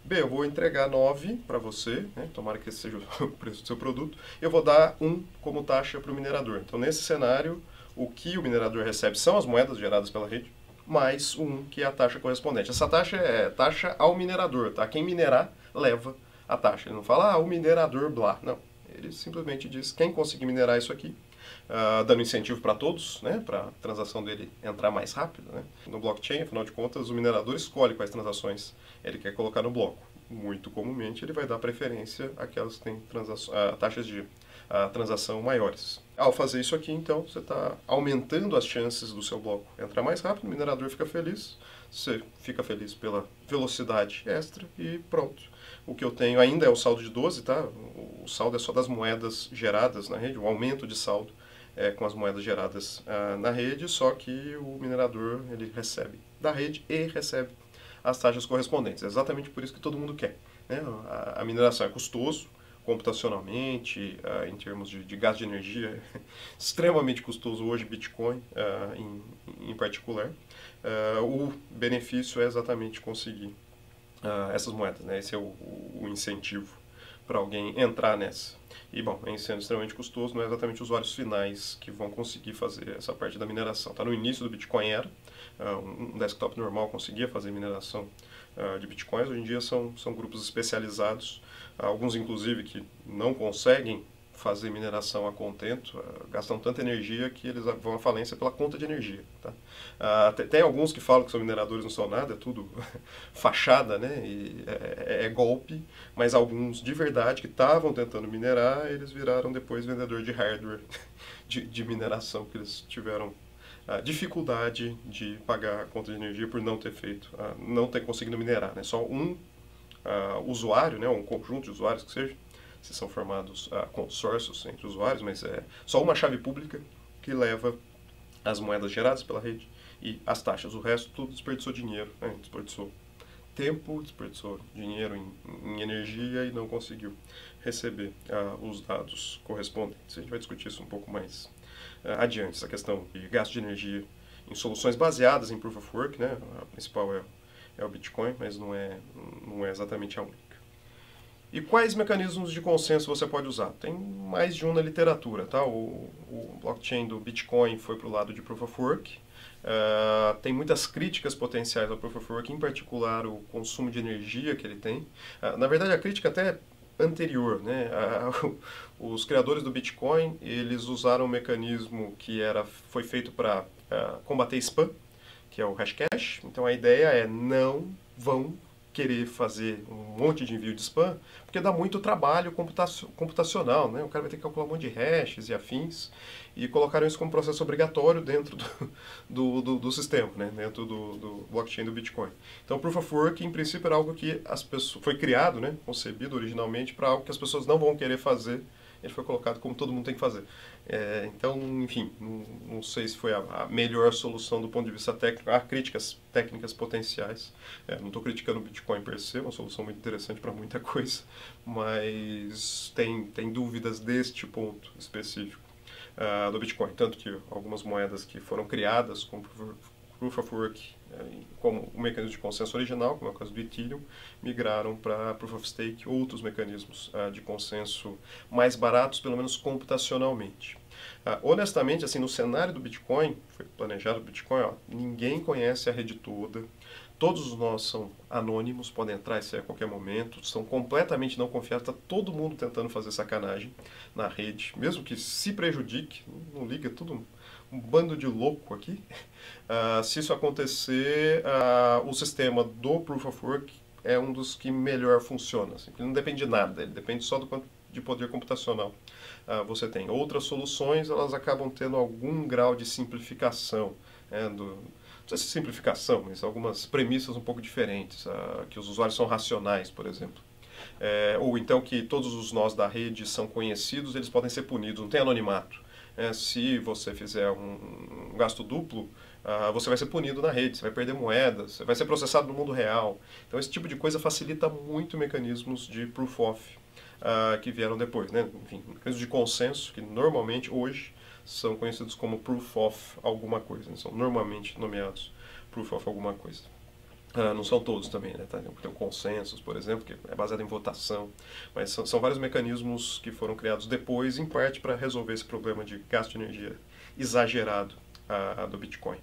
B, eu vou entregar 9 para você, né? Tomara que esse seja o preço do seu produto, eu vou dar 1 como taxa para o minerador. Então, nesse cenário, o que o minerador recebe são as moedas geradas pela rede, mais 1, que é a taxa correspondente. Essa taxa é taxa ao minerador, tá? Quem minerar leva a taxa. Ele não fala, o minerador blá. Não, ele simplesmente diz, quem conseguir minerar isso aqui, dando incentivo para todos, né, para a transação dele entrar mais rápido, né. No blockchain, afinal de contas, o minerador escolhe quais transações ele quer colocar no bloco. Muito comumente, ele vai dar preferência àquelas que têm taxas de transação maiores. Ao fazer isso aqui, então, você está aumentando as chances do seu bloco entrar mais rápido, o minerador fica feliz, você fica feliz pela velocidade extra e pronto. O que eu tenho ainda é o saldo de 12, tá? O saldo é só das moedas geradas na rede, o aumento de saldo com as moedas geradas na rede, só que o minerador ele recebe da rede e recebe as taxas correspondentes. É exatamente por isso que todo mundo quer, né? A mineração é custoso, computacionalmente, em termos de gasto de energia, é extremamente custoso hoje, Bitcoin em particular. O benefício é exatamente conseguir essas moedas, né? Esse é o incentivo para alguém entrar nessa. E, bom, em sendo extremamente custoso, não é exatamente os usuários finais que vão conseguir fazer essa parte da mineração. Tá? No início do Bitcoin era, um desktop normal conseguia fazer mineração de Bitcoins, hoje em dia são grupos especializados, alguns inclusive que não conseguem fazer mineração a contento, gastam tanta energia que eles vão à falência pela conta de energia. Tá? Tem alguns que falam que são mineradores, não são nada, é tudo fachada, né? E é golpe, mas alguns de verdade que estavam tentando minerar, eles viraram depois vendedor de hardware de mineração, porque eles tiveram dificuldade de pagar a conta de energia por não ter feito, não ter conseguido minerar. Né? Só um usuário, né? Um conjunto de usuários que seja, se são formados consórcios entre usuários, mas é só uma chave pública que leva as moedas geradas pela rede e as taxas. O resto tudo desperdiçou dinheiro, né? Desperdiçou tempo, desperdiçou dinheiro em energia e não conseguiu receber os dados correspondentes. A gente vai discutir isso um pouco mais adiante, essa questão de gasto de energia em soluções baseadas em Proof of Work, né? A principal é o Bitcoin, mas não é exatamente a única. E quais mecanismos de consenso você pode usar? Tem mais de um na literatura, tá? O blockchain do Bitcoin foi para o lado de Proof of Work. Tem muitas críticas potenciais ao Proof of Work, em particular o consumo de energia que ele tem. Na verdade, a crítica até é anterior, né? Os criadores do Bitcoin, eles usaram um mecanismo que foi feito para combater spam, que é o Hashcash. Então a ideia é não vão querer fazer um monte de envio de spam, porque dá muito trabalho computacional, né? O cara vai ter que calcular um monte de hashes e afins, e colocaram isso como processo obrigatório dentro do sistema, né? Dentro do blockchain do Bitcoin. Então, o Proof of Work, em princípio, era algo que foi criado, né? Concebido originalmente para algo que as pessoas não vão querer fazer ele foi colocado como todo mundo tem que fazer. Então, enfim, não sei se foi a melhor solução do ponto de vista técnico. Há críticas técnicas potenciais. Não estou criticando o Bitcoin per se, é uma solução muito interessante para muita coisa, mas tem dúvidas deste ponto específico do Bitcoin. Tanto que algumas moedas que foram criadas com Proof of Work como o mecanismo de consenso original, como é o caso do Ethereum, migraram para Proof of Stake, outros mecanismos de consenso mais baratos, pelo menos computacionalmente. Honestamente, assim, no cenário do Bitcoin, foi planejado o Bitcoin, ninguém conhece a rede toda, todos os nós são anônimos, podem entrar e sair a qualquer momento, são completamente não confiáveis, está todo mundo tentando fazer sacanagem na rede, mesmo que se prejudique, não liga, tudo um bando de louco aqui. Se isso acontecer, o sistema do Proof of Work é um dos que melhor funciona. Assim, ele não depende de nada, ele depende só do quanto de poder computacional você tem. Outras soluções, elas acabam tendo algum grau de simplificação, não sei se simplificação, mas algumas premissas um pouco diferentes, que os usuários são racionais, por exemplo. Ou então que todos os nós da rede são conhecidos, eles podem ser punidos, não tem anonimato. Se você fizer um gasto duplo, você vai ser punido na rede, você vai perder moedas, você vai ser processado no mundo real. Então esse tipo de coisa facilita muito mecanismos de proof of que vieram depois, né? Enfim, mecanismos de consenso que normalmente hoje são conhecidos como proof of alguma coisa, né? São normalmente nomeados proof of alguma coisa. Não são todos também, né? Tem o consensus, por exemplo, que é baseado em votação, mas são vários mecanismos que foram criados depois, em parte para resolver esse problema de gasto de energia exagerado do Bitcoin.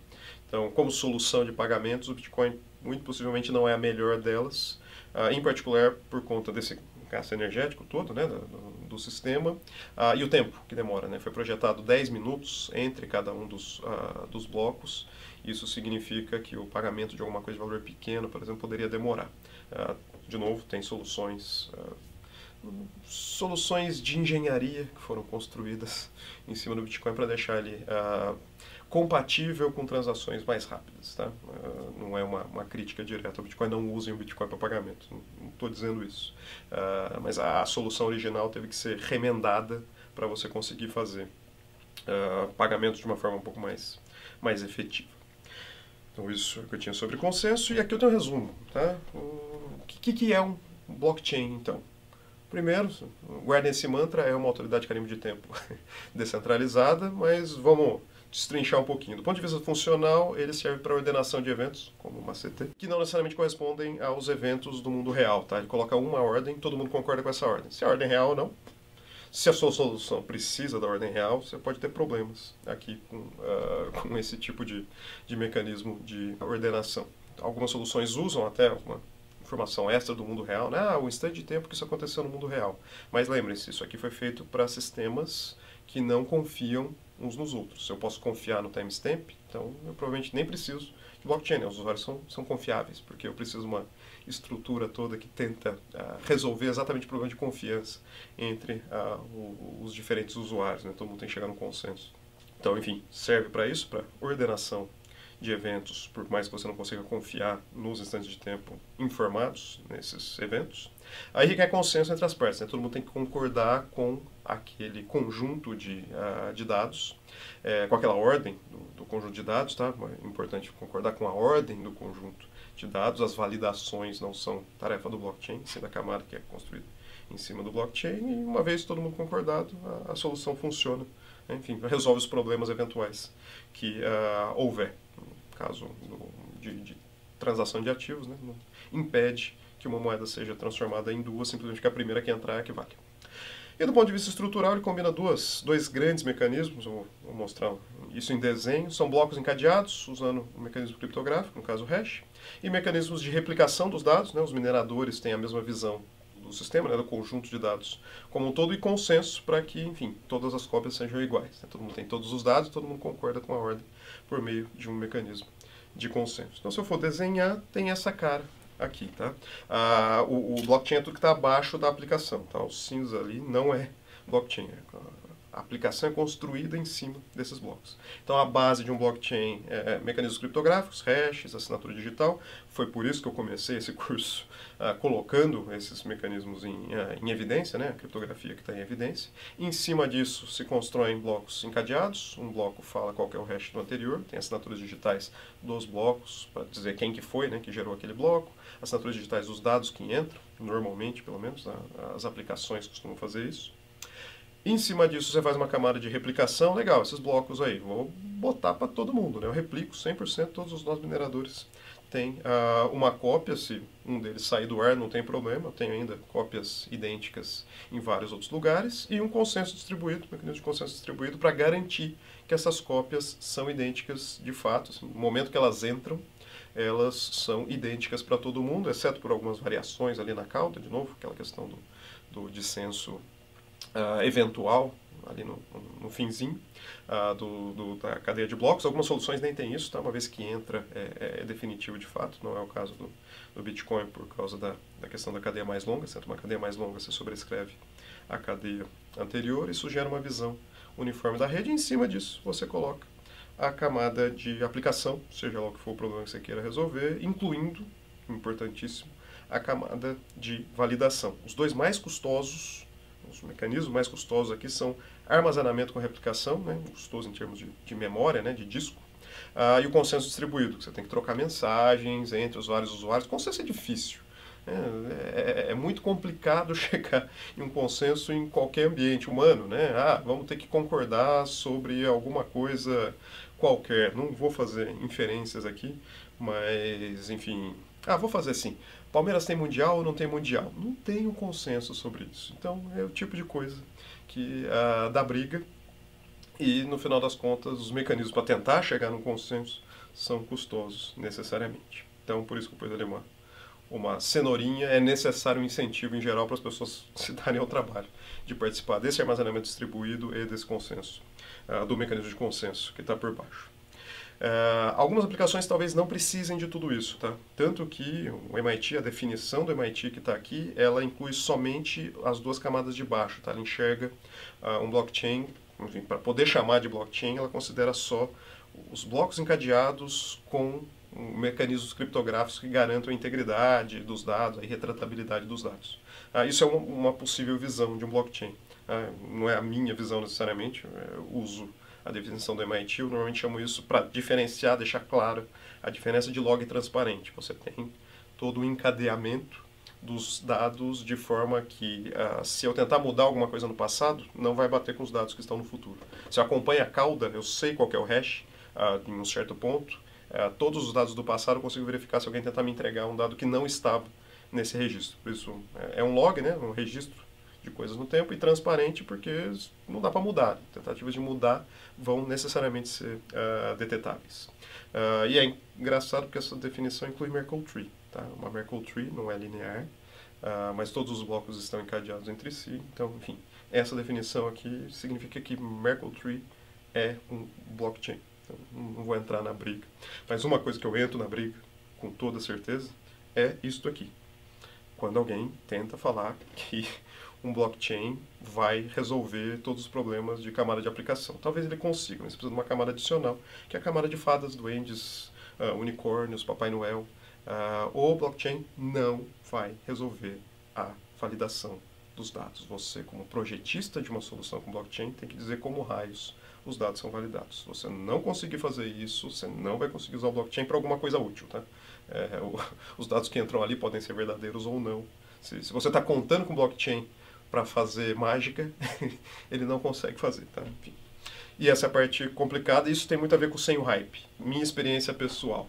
Então, como solução de pagamentos, o Bitcoin muito possivelmente não é a melhor delas, em particular por conta desse gasto energético todo, né, do sistema, e o tempo que demora, né? Foi projetado 10 minutos entre cada um dos blocos. Isso significa que o pagamento de alguma coisa de valor pequeno, por exemplo, poderia demorar. De novo, tem soluções de engenharia que foram construídas em cima do Bitcoin para deixar ele compatível com transações mais rápidas. Tá? Não é uma crítica direta. O Bitcoin não usem o Bitcoin para pagamento. Não estou dizendo isso. Mas a solução original teve que ser remendada para você conseguir fazer pagamentos de uma forma um pouco mais efetiva. Então isso é o que eu tinha sobre consenso, e aqui eu tenho um resumo. Tá? O que é um blockchain, então? Primeiro, guardem esse mantra, é uma autoridade de carimbo de tempo descentralizada, mas vamos destrinchar um pouquinho. Do ponto de vista funcional, ele serve para ordenação de eventos, como o MACT, que não necessariamente correspondem aos eventos do mundo real. Tá? Ele coloca uma ordem, todo mundo concorda com essa ordem. Se é a ordem real ou não. Se a sua solução precisa da ordem real, você pode ter problemas aqui com esse tipo de mecanismo de ordenação. Algumas soluções usam até uma informação extra do mundo real, né? O instante de tempo que isso aconteceu no mundo real. Mas lembre-se, isso aqui foi feito para sistemas que não confiam uns nos outros. Se eu posso confiar no timestamp, então eu provavelmente nem preciso de blockchain, né? Os usuários são confiáveis, porque eu preciso de uma estrutura toda que tenta resolver exatamente o problema de confiança entre os diferentes usuários, né? Todo mundo tem que chegar num consenso. Então, enfim, serve para isso, para ordenação de eventos, por mais que você não consiga confiar nos instantes de tempo informados nesses eventos. Aí requer consenso entre as partes, né? Todo mundo tem que concordar com aquele conjunto de dados, com aquela ordem do conjunto de dados, tá? É importante concordar com a ordem do conjunto de dados. As validações não são tarefa do blockchain, sim da camada que é construída em cima do blockchain, e uma vez todo mundo concordado, a solução funciona. Enfim, resolve os problemas eventuais que houver. No caso de transação de ativos, né? Impede que uma moeda seja transformada em duas, simplesmente que a primeira que entrar é a que vale. E do ponto de vista estrutural, ele combina dois grandes mecanismos, eu vou mostrar isso em desenho. São blocos encadeados, usando o mecanismo criptográfico, no caso o hash, e mecanismos de replicação dos dados, né? Os mineradores têm a mesma visão do sistema, né? Do conjunto de dados como um todo, e consenso para que, enfim, todas as cópias sejam iguais, né? Todo mundo tem todos os dados, todo mundo concorda com a ordem por meio de um mecanismo de consenso. Então, se eu for desenhar, tem essa cara aqui, tá? O blockchain é tudo que está abaixo da aplicação, tá? O cinza ali não é blockchain. A aplicação é construída em cima desses blocos. Então, a base de um blockchain é mecanismos criptográficos, hashes, assinatura digital. Foi por isso que eu comecei esse curso colocando esses mecanismos em evidência, né? A criptografia que está em evidência. Em cima disso, se constroem blocos encadeados. Um bloco fala qual que é o hash do anterior. Tem assinaturas digitais dos blocos, para dizer quem que foi, né, que gerou aquele bloco. Assinaturas digitais dos dados que entram, normalmente, pelo menos, as aplicações costumam fazer isso. Em cima disso, você faz uma camada de replicação. Legal, esses blocos aí, vou botar para todo mundo, né? Eu replico 100%, todos os nossos mineradores têm uma cópia. Se um deles sair do ar, não tem problema. Eu tenho ainda cópias idênticas em vários outros lugares. E um consenso distribuído, um mecanismo de consenso distribuído, para garantir que essas cópias são idênticas de fato. Assim, no momento que elas entram, elas são idênticas para todo mundo, exceto por algumas variações ali na cauda, de novo, aquela questão do dissenso eventual, ali no finzinho da cadeia de blocos. Algumas soluções nem tem isso, tá? Uma vez que entra, é definitivo de fato. Não é o caso do Bitcoin por causa da questão da cadeia mais longa. Se entra uma cadeia mais longa, você sobrescreve a cadeia anterior. Isso gera uma visão uniforme da rede. E em cima disso, você coloca a camada de aplicação, seja lá o que for o problema que você queira resolver, incluindo, importantíssimo, a camada de validação. Os dois mais custosos, os mecanismos mais custosos aqui são armazenamento com replicação, né, custoso em termos de memória, né, de disco, e o consenso distribuído, que você tem que trocar mensagens entre os vários usuários. O consenso é difícil. É muito complicado chegar em um consenso em qualquer ambiente humano, né? Vamos ter que concordar sobre alguma coisa qualquer. Não vou fazer inferências aqui, mas, enfim... vou fazer assim. Palmeiras tem mundial ou não tem mundial? Não tem um consenso sobre isso. Então, é o tipo de coisa que dá briga. E, no final das contas, os mecanismos para tentar chegar num consenso são custosos, necessariamente. Então, por isso que eu pus ali uma cenourinha. É necessário um incentivo, em geral, para as pessoas se darem ao trabalho de participar desse armazenamento distribuído e desse consenso, do mecanismo de consenso que está por baixo. Algumas aplicações talvez não precisem de tudo isso, tá? Tanto que o MIT, a definição do MIT que está aqui, ela inclui somente as duas camadas de baixo, tá? Ela enxerga um blockchain, enfim, para poder chamar de blockchain, ela considera só os blocos encadeados com mecanismos criptográficos que garantam a integridade dos dados, a irretratabilidade dos dados. Isso é uma possível visão de um blockchain. Não é a minha visão necessariamente, eu uso a definição do MIT. Eu normalmente chamo isso para diferenciar, deixar clara a diferença de log transparente. Você tem todo o encadeamento dos dados de forma que, se eu tentar mudar alguma coisa no passado, não vai bater com os dados que estão no futuro. Se eu acompanho a cauda, eu sei qual que é o hash em um certo ponto. Todos os dados do passado eu consigo verificar se alguém tentar me entregar um dado que não estava nesse registro. Por isso, é um log, né, um registro de coisas no tempo, e transparente porque não dá para mudar. Tentativas de mudar vão necessariamente ser detetáveis. E é engraçado porque essa definição inclui Merkle Tree. Tá? Uma Merkle Tree não é linear, mas todos os blocos estão encadeados entre si. Então, enfim, essa definição aqui significa que Merkle Tree é um blockchain. Então, não vou entrar na briga. Mas uma coisa que eu entro na briga, com toda certeza, é isto aqui. Quando alguém tenta falar que um blockchain vai resolver todos os problemas de camada de aplicação. Talvez ele consiga, mas precisa de uma camada adicional, que é a camada de fadas, duendes, unicórnios, Papai Noel. O blockchain não vai resolver a validação dos dados. Você, como projetista de uma solução com blockchain, tem que dizer como raios os dados são validados. Se você não conseguir fazer isso, você não vai conseguir usar o blockchain para alguma coisa útil. Tá? Os dados que entram ali podem ser verdadeiros ou não. Se você está contando com blockchain para fazer mágica, ele não consegue fazer. Tá? Enfim. E essa é a parte complicada, e isso tem muito a ver com sem o hype. Minha experiência pessoal,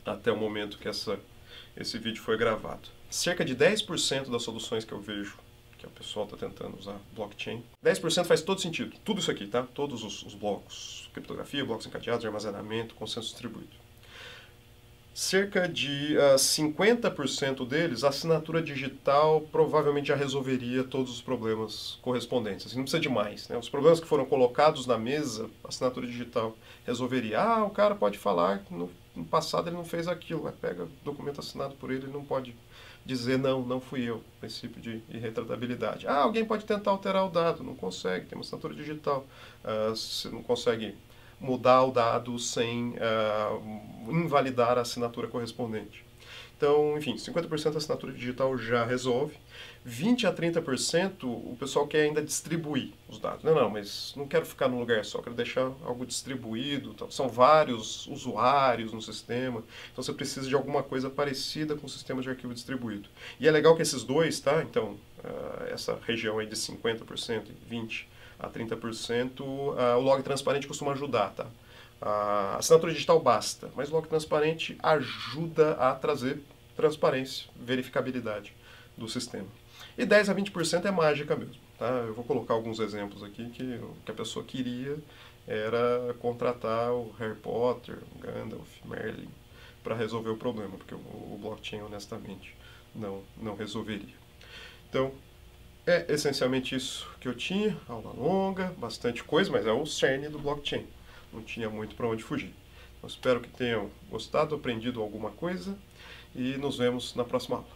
até o momento que esse vídeo foi gravado. Cerca de 10% das soluções que eu vejo que o pessoal está tentando usar blockchain, 10% faz todo sentido. Tudo isso aqui, tá? Todos os blocos, criptografia, blocos encadeados, armazenamento, consenso distribuído. Cerca de 50% deles, a assinatura digital provavelmente já resolveria todos os problemas correspondentes. Assim, não precisa de mais. Né? Os problemas que foram colocados na mesa, a assinatura digital resolveria. O cara pode falar que no passado ele não fez aquilo. Pega documento assinado por ele, ele não pode dizer não fui eu, princípio de irretratabilidade. Alguém pode tentar alterar o dado, não consegue, tem uma assinatura digital, você não consegue mudar o dado sem invalidar a assinatura correspondente. Então, enfim, 50% da assinatura digital já resolve. 20 a 30% o pessoal quer ainda distribuir os dados. Não, mas não quero ficar num lugar só, quero deixar algo distribuído. Então, são vários usuários no sistema, então você precisa de alguma coisa parecida com o sistema de arquivo distribuído. E é legal que esses dois, tá? Então, essa região aí de 50% e 20 a 30%, o log transparente costuma ajudar, tá? A assinatura digital basta, mas o log transparente ajuda a trazer transparência, verificabilidade do sistema. E 10 a 20% é mágica mesmo. Tá? Eu vou colocar alguns exemplos aqui que o que a pessoa queria era contratar o Harry Potter, o Gandalf, Merlin, para resolver o problema, porque o blockchain, honestamente, não resolveria. Então, é essencialmente isso que eu tinha, aula longa, bastante coisa, mas é o cerne do blockchain. Não tinha muito para onde fugir. Eu espero que tenham gostado, aprendido alguma coisa e nos vemos na próxima aula.